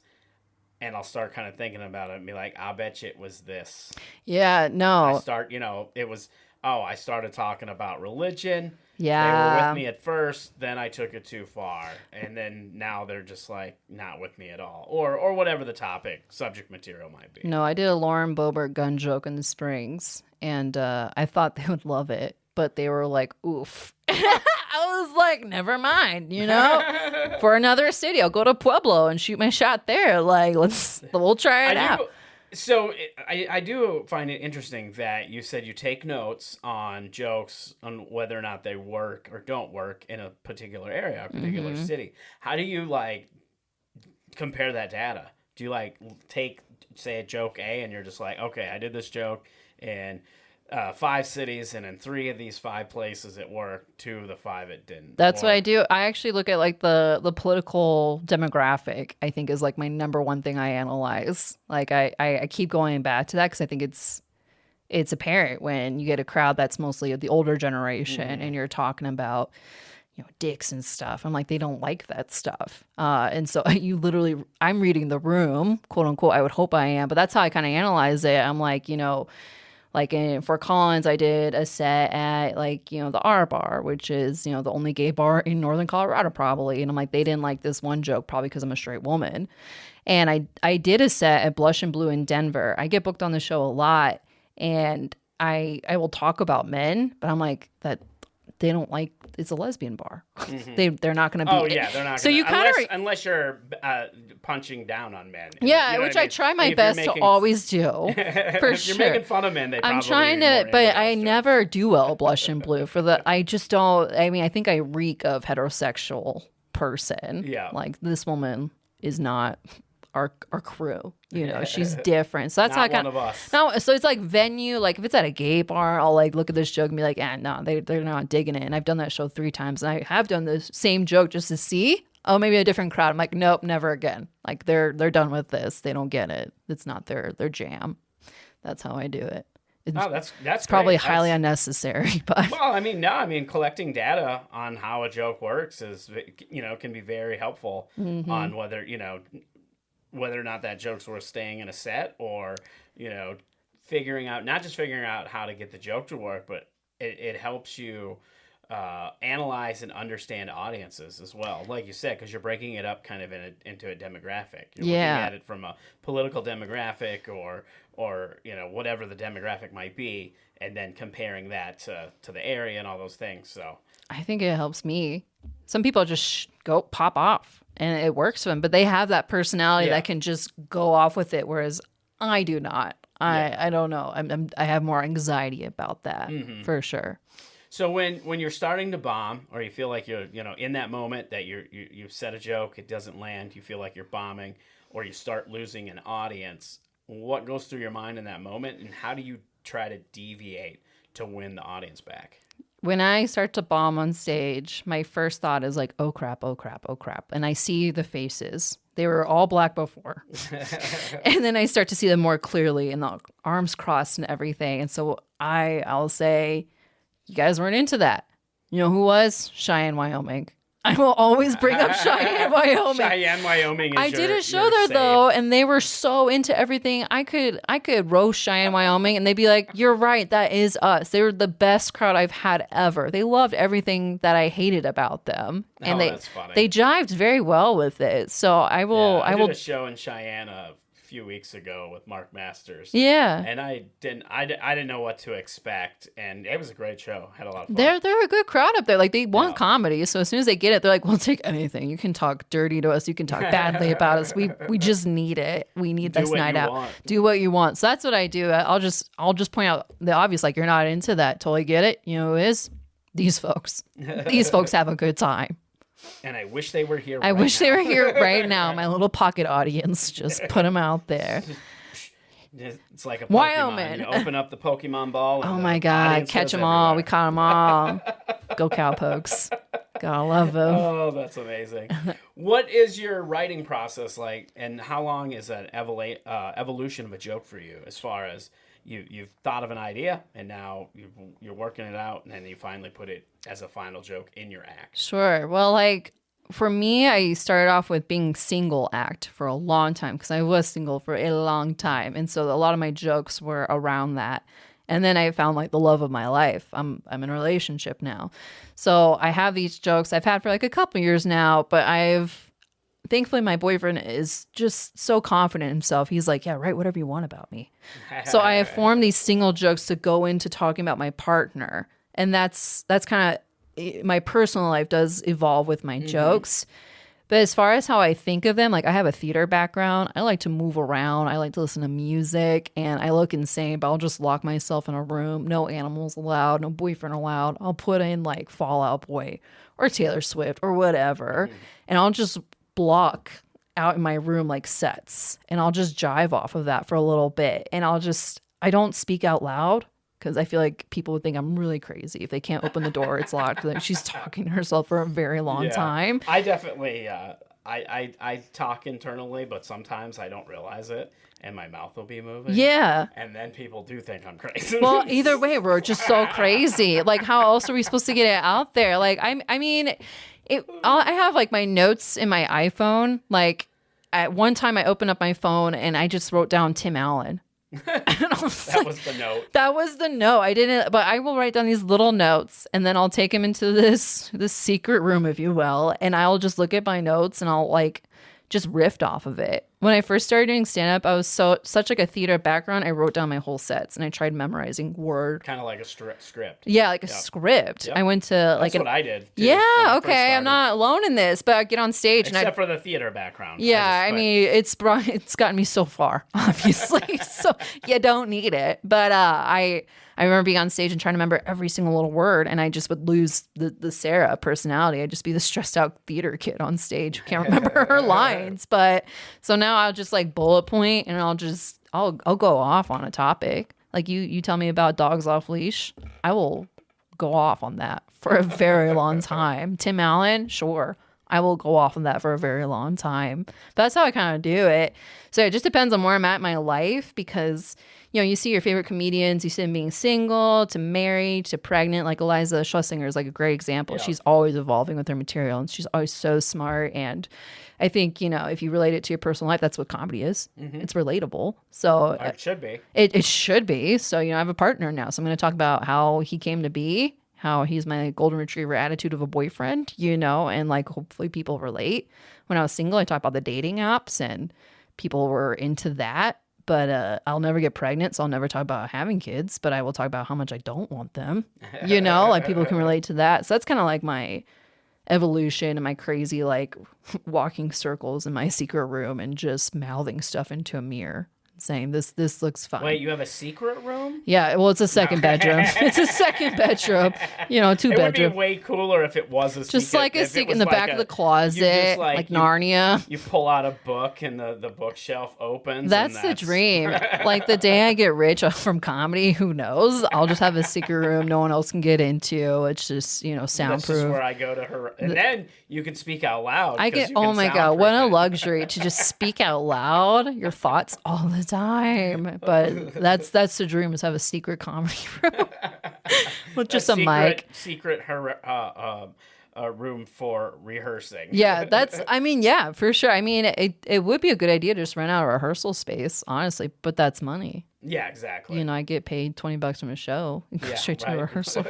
And I'll start kind of thinking about it and be like, I bet you it was this. Yeah, no. It was, I started talking about religion. Yeah. They were with me at first, then I took it too far. And then now they're just like not with me at all. Or whatever the subject material might be. No, I did a Lauren Boebert gun joke in the Springs, and I thought they would love it. But they were like, oof. I was like, never mind, for another city, I'll go to Pueblo and shoot my shot there. Like, we'll try it out. So I do find it interesting that you said you take notes on jokes on whether or not they work or don't work in a particular area, a particular city. How do you like compare that data? Do you like take, say, a joke A and you're just like, okay, I did this joke and 5 cities, and in 3 of these 5 places it worked, 2 of the 5 it didn't. That's what I do. I actually look at like the political demographic. I think is like my number one thing I analyze. Like I keep going back to that because I think it's apparent when you get a crowd that's mostly of the older generation and you're talking about dicks and stuff. I'm like, they don't like that stuff. And so I'm reading the room, quote unquote. I would hope I am, but that's how I kind of analyze it. I'm like, Like in Fort Collins, I did a set at like, you know, the R Bar, which is, you know, the only gay bar in Northern Colorado probably. And I'm like, they didn't like this one joke probably because I'm a straight woman. And I did a set at Blush and Blue in Denver. I get booked on the show a lot, and I will talk about men, but I'm like, that they don't like, it's a lesbian bar. They're not going to be. Oh yeah, they're not. So gonna, you kind of unless you're punching down on men. Yeah, you know which what I try my best to always do. For if sure. you're making fun of men, they probably I'm trying to, but I never do well Blush and Blue for the. I just don't. I mean, I think I reek of heterosexual person. Yeah, like this woman is not our crew. You know, she's different. So that's not how one of us. No, so it's like venue. Like if it's at a gay bar, I'll like look at this joke and be like, no, they're not digging it. And I've done that show 3 times, and I have done the same joke just to see. Oh, maybe a different crowd. I'm like, nope, never again. Like they're done with this. They don't get it. It's not their jam. That's how I do it. That's probably great. highly unnecessary, but well, I mean, collecting data on how a joke works is, you know, can be very helpful on whether or not that joke's worth staying in a set, or, you know, not just figuring out how to get the joke to work, but it helps you analyze and understand audiences as well, like you said, because you're breaking it up kind of into a demographic. You're looking at it from a political demographic or you know, whatever the demographic might be, and then comparing that to the area and all those things. So I think it helps me. Some people just go pop off and it works for them, but they have that personality that can just go off with it, whereas I do not. I don't know. I have more anxiety about that for sure. So when you're starting to bomb, or you feel like you're, you know, in that moment that you've said a joke, it doesn't land, you feel like you're bombing, or you start losing an audience, what goes through your mind in that moment, and how do you try to deviate to win the audience back? When I start to bomb on stage, my first thought is like, oh crap, oh crap, oh crap. And I see the faces. They were all black before. And then I start to see them more clearly, and the arms crossed and everything. And so I'll say, you guys weren't into that. You know who was? Cheyenne, Wyoming. I will always bring up Cheyenne, Wyoming. Cheyenne, Wyoming. I did a show there though, and they were so into everything. I could roast Cheyenne, Wyoming, and they'd be like, "You're right, that is us." They were the best crowd I've had ever. They loved everything that I hated about them, and that's funny. they jived very well with it. So I will. I did a show in Cheyenne a few weeks ago with Mark Masters. Yeah, and I didn't know what to expect, and it was a great show. Had a lot of fun. They're a good crowd up there. Like they want comedy, so as soon as they get it, they're like, "We'll take anything. You can talk dirty to us. You can talk badly about us. We just need it. We need this night out. Do what you want." So that's what I do. I'll just point out the obvious. Like, you're not into that. Totally get it. You know who is? These folks. These folks have a good time. And I wish they were here. I wish they were here right now. My little pocket audience. Just put them out there. It's like a Pokemon. Wyoming. You open up the Pokemon ball. Oh my God. Catch them all. We caught them all. Go Cowpokes. Gotta love them. Oh, that's amazing. What is your writing process like, and how long is that evolution of a joke for you, as far as you've thought of an idea and now you're working it out, and then you finally put it as a final joke in your act? Sure. Well, like for me, I started off with being single act for a long time, because I was single for a long time. And so a lot of my jokes were around that. And then I found like the love of my life. I'm in a relationship now. So I have these jokes I've had for like a couple years now, but thankfully my boyfriend is just so confident in himself. He's like, yeah, write whatever you want about me. So I have formed these single jokes to go into talking about my partner. And that's kind of, my personal life does evolve with my jokes. But as far as how I think of them, like I have a theater background. I like to move around. I like to listen to music, and I look insane, but I'll just lock myself in a room. No animals allowed, no boyfriend allowed. I'll put in like Fall Out Boy or Taylor Swift or whatever. And I'll just block out in my room like sets, and I'll just jive off of that for a little bit. And I don't speak out loud, because I feel like people would think I'm really crazy if they can't open the door, it's locked. Like she's talking to herself for a very long time. I definitely, I talk internally, but sometimes I don't realize it, and my mouth will be moving. Yeah. And then people do think I'm crazy. Well, either way, we're just so crazy. Like, how else are we supposed to get it out there? Like, I have like my notes in my iPhone. Like, at one time I opened up my phone and I just wrote down Tim Allen. And I was That was the note. That was the note. I didn't, but I will write down these little notes and then I'll take him into this secret room, if you will, and I'll just look at my notes and I'll like just riff off of it. When I first started doing stand-up, I was such like a theater background. I wrote down my whole sets and I tried memorizing word. Kind of like a script. Yeah, like a script. Yep. I went to like That's what I did. Too, yeah, okay. I'm not alone in this, but I get on stage except for the theater background. Yeah, I mean, it's gotten me so far, obviously. So you don't need it. But I remember being on stage and trying to remember every single little word, and I just would lose the Sarah personality. I'd just be the stressed out theater kid on stage who can't remember her lines. But so now I'll just like bullet point, and I'll go off on a topic. Like you tell me about dogs off leash, I will go off on that for a very long time. Tim Allen, sure. I will go off on that for a very long time. But that's how I kind of do it. So it just depends on where I'm at in my life because, you know, you see your favorite comedians, you see them being single to married to pregnant. Like Eliza Schlesinger is like a great example. Yeah. She's always evolving with her material and she's always so smart. And I think, you know, if you relate it to your personal life, that's what comedy is. Mm-hmm. It's relatable. So it should be. It should be. So, you know, I have a partner now. So I'm going to talk about how he came to be, how he's my golden retriever attitude of a boyfriend, you know, and like hopefully people relate. When I was single, I talked about the dating apps and people were into that. But I'll never get pregnant, so I'll never talk about having kids. But I will talk about how much I don't want them, you know, like people can relate to that. So that's kind of like my evolution and my crazy like walking circles in my secret room and just mouthing stuff into a mirror. Saying this looks fine. Wait, you have a secret room? Yeah, well, it's a second bedroom. It's a second bedroom. You know, two bedroom. It would be way cooler if it was a secret. Just like a secret in the back of the closet, like Narnia. You pull out a book and the bookshelf opens. That's the dream. Like the day I get rich from comedy, who knows? I'll just have a secret room no one else can get into. It's just, you know, soundproof. That's just where I go to her, and then you can speak out loud. Oh my god, what a luxury to just speak out loud your thoughts all the time. But that's the dream, is have a secret comedy room with just a mic. Secret room for rehearsing. Yeah, yeah, for sure. I mean, it would be a good idea to just rent out a rehearsal space, honestly, but that's money. Yeah, exactly. You know, I get paid $20 from a show. Go straight to a rehearsal.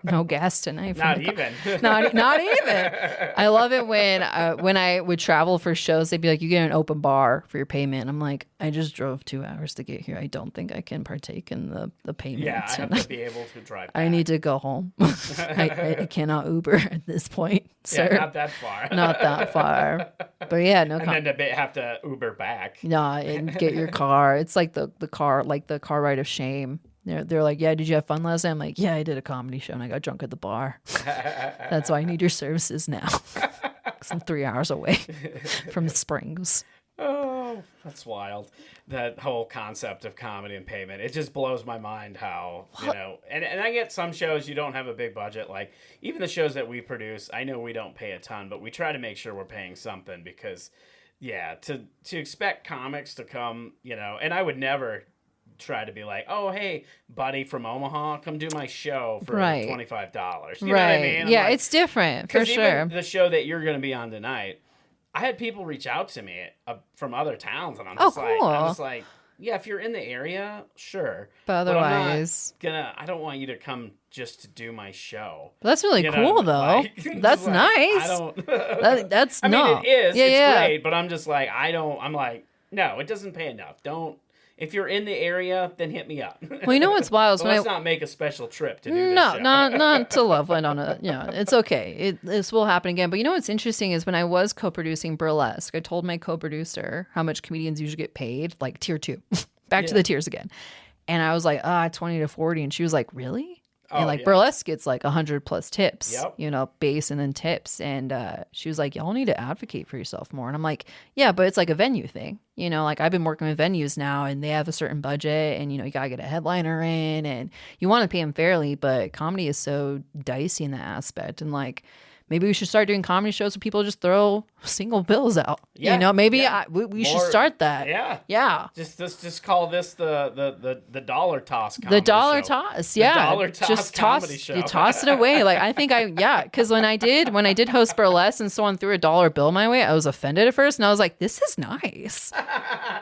No gas tonight. Not even. Not even. I love it when I would travel for shows, they'd be like, you get an open bar for your payment. I'm like, I just drove 2 hours to get here. I don't think I can partake in the payment. Yeah, I have to be able to drive back. I need to go home. I cannot Uber at this point, sir. Yeah, not that far. Not that far. But yeah, no. And then to have to Uber back. Nah, and get your car. It's like the car ride of shame. They're like, yeah, did you have fun last night? I'm like, yeah, I did a comedy show and I got drunk at the bar. That's why I need your services now. 'Cause I'm 3 hours away from the Springs. Oh, that's wild. That whole concept of comedy and payment. It just blows my mind how, you know, and I get some shows you don't have a big budget. Like even the shows that we produce, I know we don't pay a ton, but we try to make sure we're paying something because, yeah, to expect comics to come, you know, and I would never try to be like, oh, hey, buddy from Omaha, come do my show for $25. You know what I mean? Yeah, like, it's different, for sure. Even the show that you're going to be on tonight, I had people reach out to me from other towns, and I'm just like, yeah, if you're in the area, sure. But otherwise, I don't want you to come just to do my show. But that's really cool, though. Like, that's nice. That's I mean, it is. It's great, but I'm just like, I'm like, no, it doesn't pay enough. If you're in the area, then hit me up. Well, you know what's wild? Let's not make a special trip to do this show. not to Loveland on a, you know, it's okay. This will happen again. But you know what's interesting is when I was co-producing Burlesque, I told my co-producer how much comedians usually get paid, like tier 2. Back to the tiers again. And I was like, 20 to 40. And she was like, really? And Burlesque gets like 100 plus tips, you know, base and then tips. And she was like, y'all need to advocate for yourself more. And I'm like, yeah, but it's like a venue thing. You know, like I've been working with venues now and they have a certain budget and, you know, you got to get a headliner in and you want to pay them fairly. But comedy is so dicey in that aspect. And like maybe we should start doing comedy shows where people just throw single bills out. Yeah, You know, maybe yeah. we should More- start that. Yeah. Yeah. Just call this the dollar toss comedy The dollar show. toss, The yeah. dollar toss Just comedy show. You toss it away. Like I think because when I did host burlesque and someone threw a dollar bill my way, I was offended at first, and I was like, "This is nice.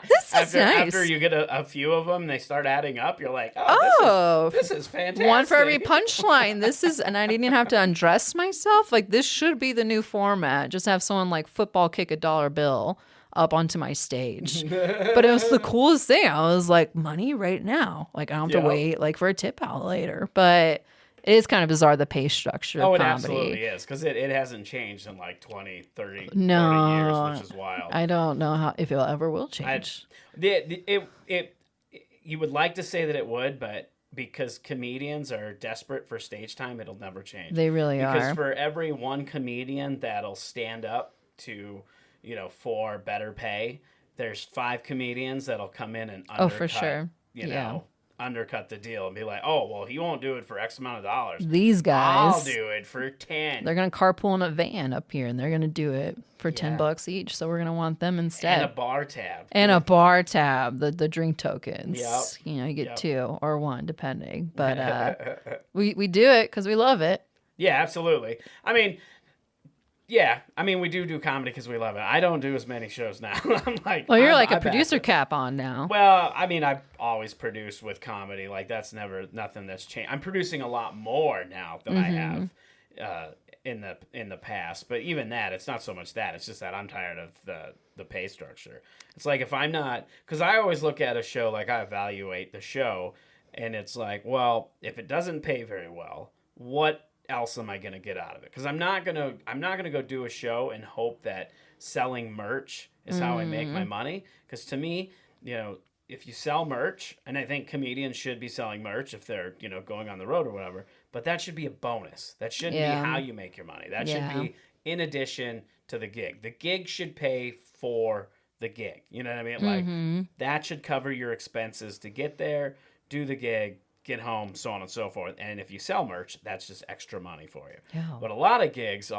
This is nice." After you get a few of them, they start adding up. You're like, oh, this is fantastic. One for every punchline. And I didn't even have to undress myself. Like this should be the new format. Just have someone like football kick a dollar bill up onto my stage. But it was the coolest thing. I was like, money right now. Like I don't have to wait like for a tip out later. But it is kind of bizarre, the pay structure of Oh, it comedy. absolutely is, because it hasn't changed in like 20, 30 years, which is wild. I don't know if it ever will change. You would like to say that it would, but because comedians are desperate for stage time, it'll never change. They really Because are. for every one comedian that'll stand up to, for better pay, there's 5 comedians that'll come in and undercut, for sure. undercut the deal and be like, oh, well, he won't do it for X amount of dollars. These guys, I'll do it for 10. they're going to carpool in a van up here, and they're going to do it for $10 each. So we're going to want them instead. And a bar tab. And a bar tab, the drink tokens. Yep. You get 2 or 1, depending. But we do it because we love it. Yeah, absolutely. We do comedy because we love it. I don't do as many shows now. I'm like, Well, you're I'm- like a I'm producer back. cap on now. Well, I've always produced with comedy. Like that's nothing that's changed. I'm producing a lot more now than I have in the past. But even that, it's not so much that. It's just that I'm tired of the pay structure. It's like if I'm not, because I always look at a show, like I evaluate the show, and it's like, well, if it doesn't pay very well, what else am I going to get out of it? Because I'm not going to go do a show and hope that selling merch is how I make my money. Because to me, if you sell merch, and I think comedians should be selling merch if they're, going on the road or whatever, but that should be a bonus. That shouldn't be how you make your money. That should be in addition to the gig. The gig should pay for the gig. You know what I mean? Like that should cover your expenses to get there, do the gig, get home, so on and so forth. And if you sell merch, that's just extra money for you. Yeah. But a lot of gigs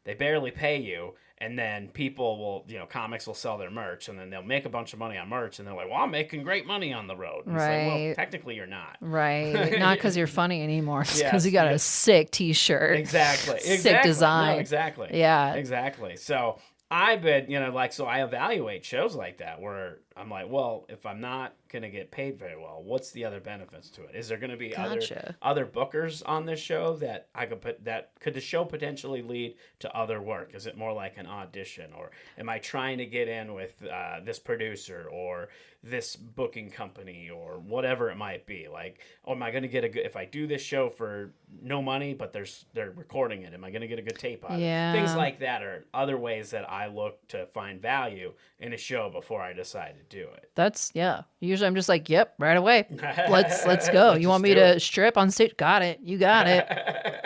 they barely pay you, and then people will, comics will sell their merch, and then they'll make a bunch of money on merch, and they're like, well, I'm making great money on the road. And it's like, well, technically you're not. Right. Not because you're funny anymore. It's because Yes, you got a sick t-shirt. Exactly. Sick design. No, exactly. Yeah. Exactly. So I've been, so I evaluate shows like that where I'm like, well, if I'm not going to get paid very well, what's the other benefits to it? Is there going to be other bookers on this show that I could put, that could the show potentially lead to other work? Is it more like an audition, or am I trying to get in with this producer or this booking company or whatever it might be? Like, oh, am I going to get a good, if I do this show for no money, but they're recording it, am I going to get a good tape on it? Things like that are other ways that I look to find value in a show before I decide to do it. That's usually I'm just like, yep, right away. Let's go. You want me to strip on stage? Got it. You got it.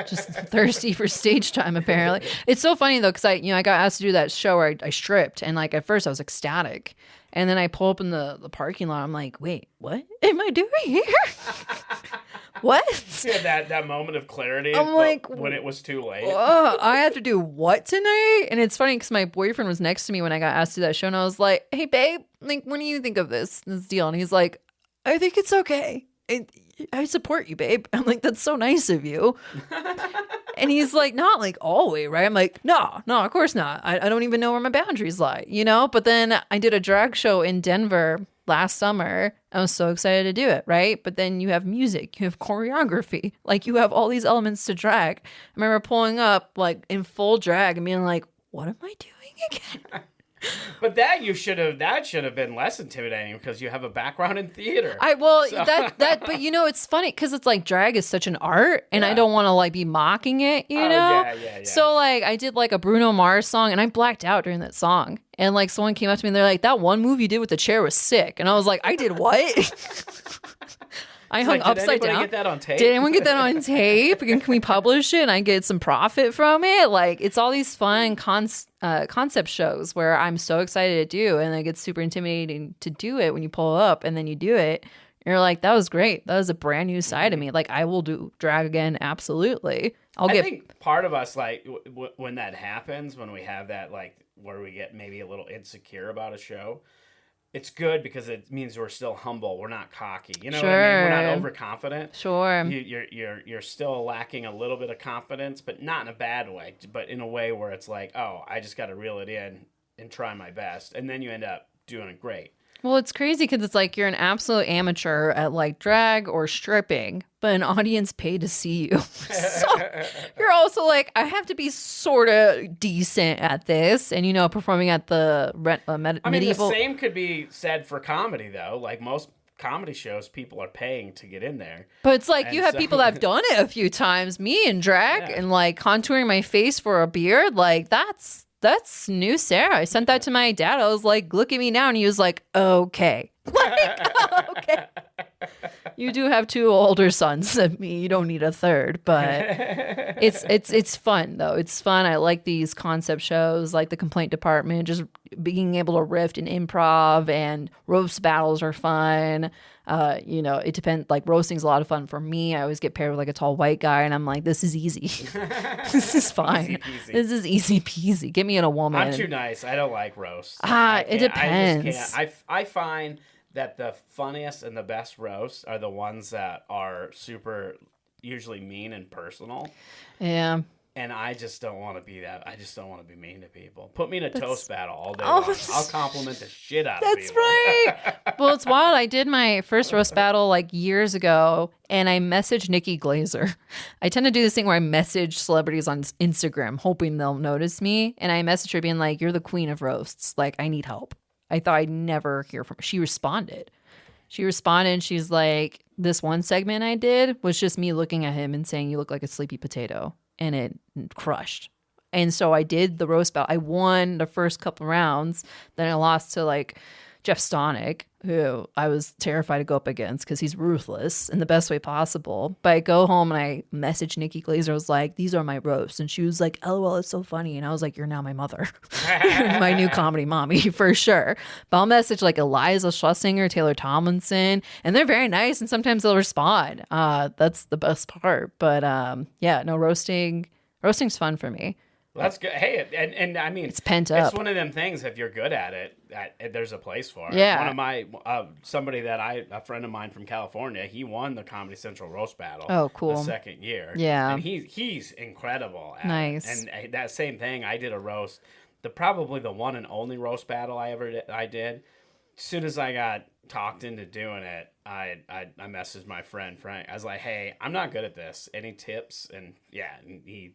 Just thirsty for stage time, apparently. It's so funny though, because I got asked to do that show where I stripped, and like at first I was ecstatic. And then I pull up in the parking lot. I'm like, wait, what am I doing here? What? Yeah, that moment of clarity. I'm like, when it was too late. I have to do what tonight? And it's funny because my boyfriend was next to me when I got asked to do that show, and I was like, hey, babe, like, what do you think of this deal? And he's like, I think it's okay. I support you, babe. I'm like, that's so nice of you. And he's like, not like always, right? I'm like, no, of course not. I don't even know where my boundaries lie, But then I did a drag show in Denver last summer. I was so excited to do it, right? But then you have music, you have choreography, like you have all these elements to drag. I remember pulling up like in full drag and being like, what am I doing again? But that should have been less intimidating because you have a background in theater. But it's funny because it's like drag is such an art, and I don't want to like be mocking it, know? Yeah. So like I did like a Bruno Mars song, and I blacked out during that song. And like someone came up to me and they're like, that one move you did with the chair was sick. And I was like, I did what? I hung upside down. Get that on tape? Did anyone get that on tape? Can we publish it and I get some profit from it? Like, it's all these fun concept shows where I'm so excited to do, and like it's super intimidating to do it when you pull up and then you do it. You're like, that was great. That was a brand new side of me. Like, I will do drag again. Absolutely. I think part of us, like, when that happens, when we have that, like, where we get maybe a little insecure about a show, it's good because it means we're still humble. We're not cocky. You know what I mean? We're not overconfident. Sure. You're still lacking a little bit of confidence, but not in a bad way, but in a way where it's like, oh, I just got to reel it in and try my best. And then you end up doing it great. Well, it's crazy because it's like you're an absolute amateur at like drag or stripping, but an audience paid to see you. So you're also like, I have to be sort of decent at this. And, you know, performing at the medieval. The same could be said for comedy, though. Like most comedy shows, people are paying to get in there. But it's like you have people that have done it a few times. Me in drag and like contouring my face for a beard. Like that's new Sarah. I sent that to my dad. I was like, look at me now. And he was like, okay. Like, okay. You do have 2 older sons than me. You don't need a third, but it's fun though. It's fun. I like these concept shows, like the Complaint Department, just being able to riff and improv, and roast battles are fun. You know, it depends. Like roasting's a lot of fun for me. I always get paired with like a tall white guy, and I'm like, this is easy. This is fine. This is easy peasy. Get me in a woman. I'm too nice. I don't like roasts. It depends. I just can't. I find that the funniest and the best roasts are the ones that are super, usually mean and personal. Yeah. And I just don't want to be that. I just don't want to be mean to people. Put me in a toast battle all day long. I'll compliment the shit out of people. That's right. Well, it's wild. I did my first roast battle like years ago, and I messaged Nikki Glazer. I tend to do this thing where I message celebrities on Instagram, hoping they'll notice me. And I messaged her being like, you're the queen of roasts. Like, I need help. I thought I'd never hear from her. She responded. And she's like, this one segment I did was just me looking at him and saying, you look like a sleepy potato. And it crushed. And so I did the roast battle. I won the first couple rounds. Then I lost to like Jeff Stonick, who I was terrified to go up against because he's ruthless in the best way possible. But I go home and I message Nikki Glazer. I was like, these are my roasts. And she was like, LOL, it's so funny. And I was like, you're now my mother. You're my new comedy mommy for sure. But I'll message like Eliza Schlesinger, Taylor Tomlinson, and they're very nice. And sometimes they'll respond. That's the best part. But yeah, no, roasting's fun for me. Well, that's good. Hey, and I mean, it's pent up. It's one of them things. If you're good at it, there's a place for it. Yeah. One of my a friend of mine from California, he won the Comedy Central roast battle. Oh, cool. The second year. Yeah. And he's incredible. At nice. It. And that same thing, I did a roast. Probably the one and only roast battle I did. As soon as I got talked into doing it, I messaged my friend Frank. I was like, hey, I'm not good at this. Any tips? And yeah, and he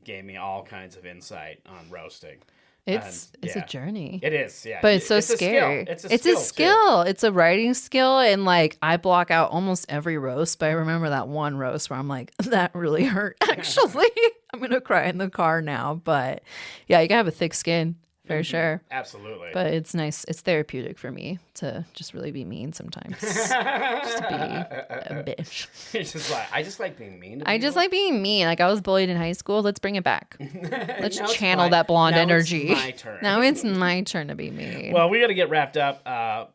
gave me all kinds of insight on roasting. It's a journey. It is, yeah. But it's so scary. It's a skill. It's a writing skill. And like, I block out almost every roast, but I remember that one roast where I'm like, that really hurt, actually. I'm going to cry in the car now. But yeah, you got to have a thick skin. For sure. Absolutely. But it's nice. It's therapeutic for me to just really be mean sometimes. Just to be a bitch. It's just like, I just like being mean. I just like being mean. Like I was bullied in high school. Let's bring it back. Let's channel that blonde energy. It's my turn. Now it's my turn to be mean. Well, we got to get wrapped up. I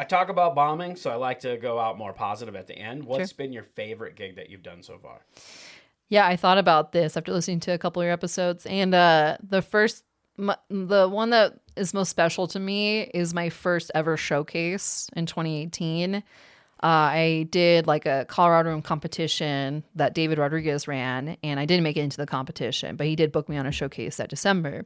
talk about bombing, so I like to go out more positive at the end. What's been your favorite gig that you've done so far? Yeah, I thought about this after listening to a couple of your episodes. And the one that is most special to me is my first ever showcase in 2018. I did like a Colorado Room competition that David Rodriguez ran, and I didn't make it into the competition, but he did book me on a showcase that December.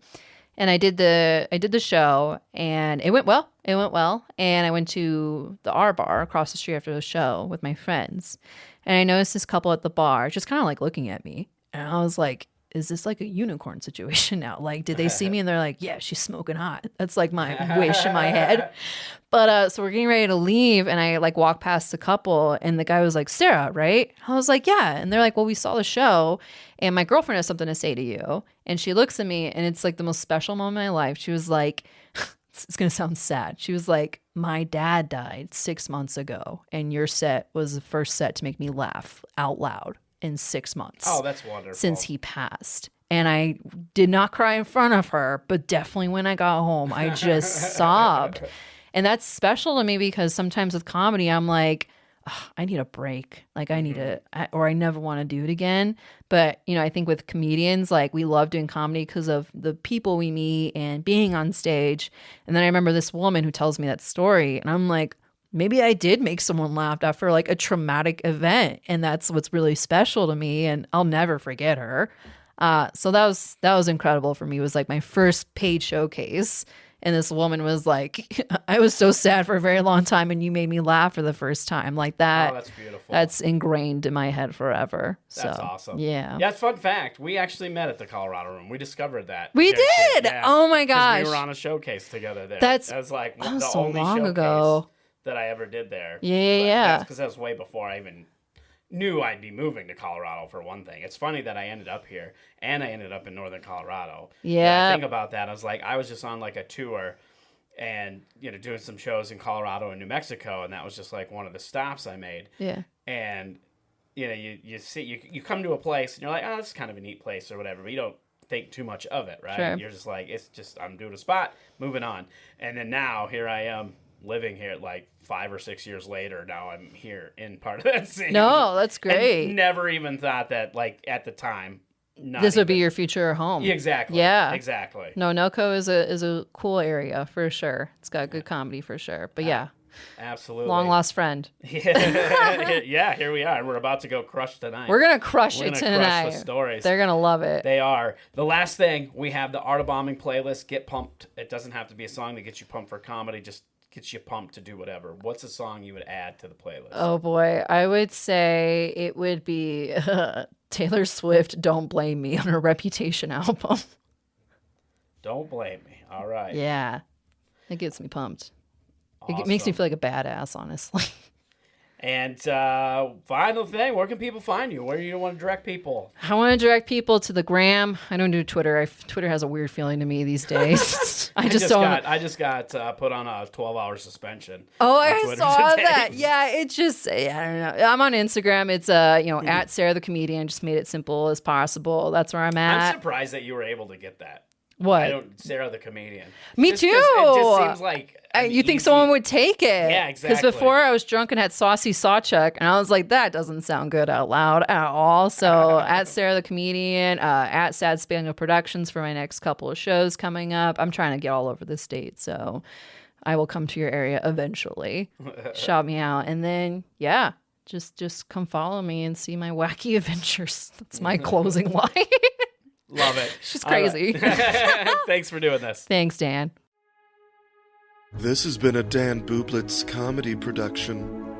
And I did the show, and it went well. And I went to the R Bar across the street after the show with my friends. And I noticed this couple at the bar just kind of like looking at me. And I was like, is this like a unicorn situation now? Like, did they see me and they're like, yeah, she's smoking hot. That's like my wish in my head. But so we're getting ready to leave, and I like walk past the couple, and the guy was like, Sarah, right? I was like, yeah. And they're like, well, we saw the show, and my girlfriend has something to say to you. And she looks at me, and it's like the most special moment in my life. She was like, it's going to sound sad. She was like, my dad died 6 months ago, and your set was the first set to make me laugh out loud in 6 months. Oh, that's wonderful. Since he passed. And I did not cry in front of her, but definitely when I got home, I just sobbed. And that's special to me because sometimes with comedy, I'm like, I need a break. Like I need or I never want to do it again. But, you know, I think with comedians, like we love doing comedy because of the people we meet and being on stage. And then I remember this woman who tells me that story and I'm like, maybe I did make someone laugh after like a traumatic event. And that's what's really special to me. And I'll never forget her. So that was incredible for me. It was like my first paid showcase. And this woman was like, I was so sad for a very long time and you made me laugh for the first time. Like that. Oh, that's beautiful. That's ingrained in my head forever. That's awesome. Yeah. Yeah, it's a fun fact. We actually met at the Colorado Room. We discovered that. We did? Yeah. Oh my gosh. We were on a showcase together there. That was like was the so only long showcase ago. that I ever did there. Yeah. Because that was way before I even knew I'd be moving to Colorado, for one thing. It's funny that I ended up here and I ended up in northern Colorado. Yeah. When I think about that, I was just on like a tour and, you know, doing some shows in Colorado and New Mexico, and that was just like one of the stops I made. Yeah. And, you know, you come to a place and you're like, oh, this is kind of a neat place or whatever, but you don't think too much of it, right? Sure. You're just like, it's just, I'm doing a spot, moving on. And then now here I am living here like 5 or 6 years later. Now I'm here in part of that scene. No, that's great. And never even thought that, like, at the time, this would be your future home. Exactly. Yeah. Exactly. No, NoCo is a cool area for sure. It's got good comedy for sure. But yeah. Absolutely. Long lost friend. Yeah, here we are. We're about to go crush tonight. We're going to crush We're it gonna tonight. Crush the stories. They're going to love it. They are. The last thing, we have the Art of Bombing playlist. Get pumped. It doesn't have to be a song that gets you pumped for comedy. Just gets you pumped to do whatever. What's a song you would add to the playlist? Oh boy, I would say it would be Taylor Swift, Don't Blame Me, on her Reputation album. Don't blame me. All right. Yeah. It gets me pumped. Awesome. It makes me feel like a badass, honestly. And final thing, where can people find you? Where do you want to direct people? I want to direct people to the gram. I don't do Twitter. Twitter has a weird feeling to me these days. I just got put on a 12-hour suspension. Oh, I Twitter saw today. that. Yeah, it's just, I don't know. I'm on Instagram. It's at Sarah the Comedian. Just made it simple as possible. That's where I'm at. I'm surprised that you were able to get that. What? Sarah the Comedian. Me Just too. 'cause it just seems like you think someone would take it? Yeah, exactly. Because before I was drunk and had saucy Sawchuk, and I was like, that doesn't sound good out loud at all. So at Sarah the Comedian, at Sad Spaniel Productions for my next couple of shows coming up. I'm trying to get all over the state, so I will come to your area eventually. Shout me out, and then just come follow me and see my wacky adventures. That's my closing line. Love it. She's crazy. Right. Thanks for doing this. Thanks, Dan. This has been a Dan Bublitz comedy production.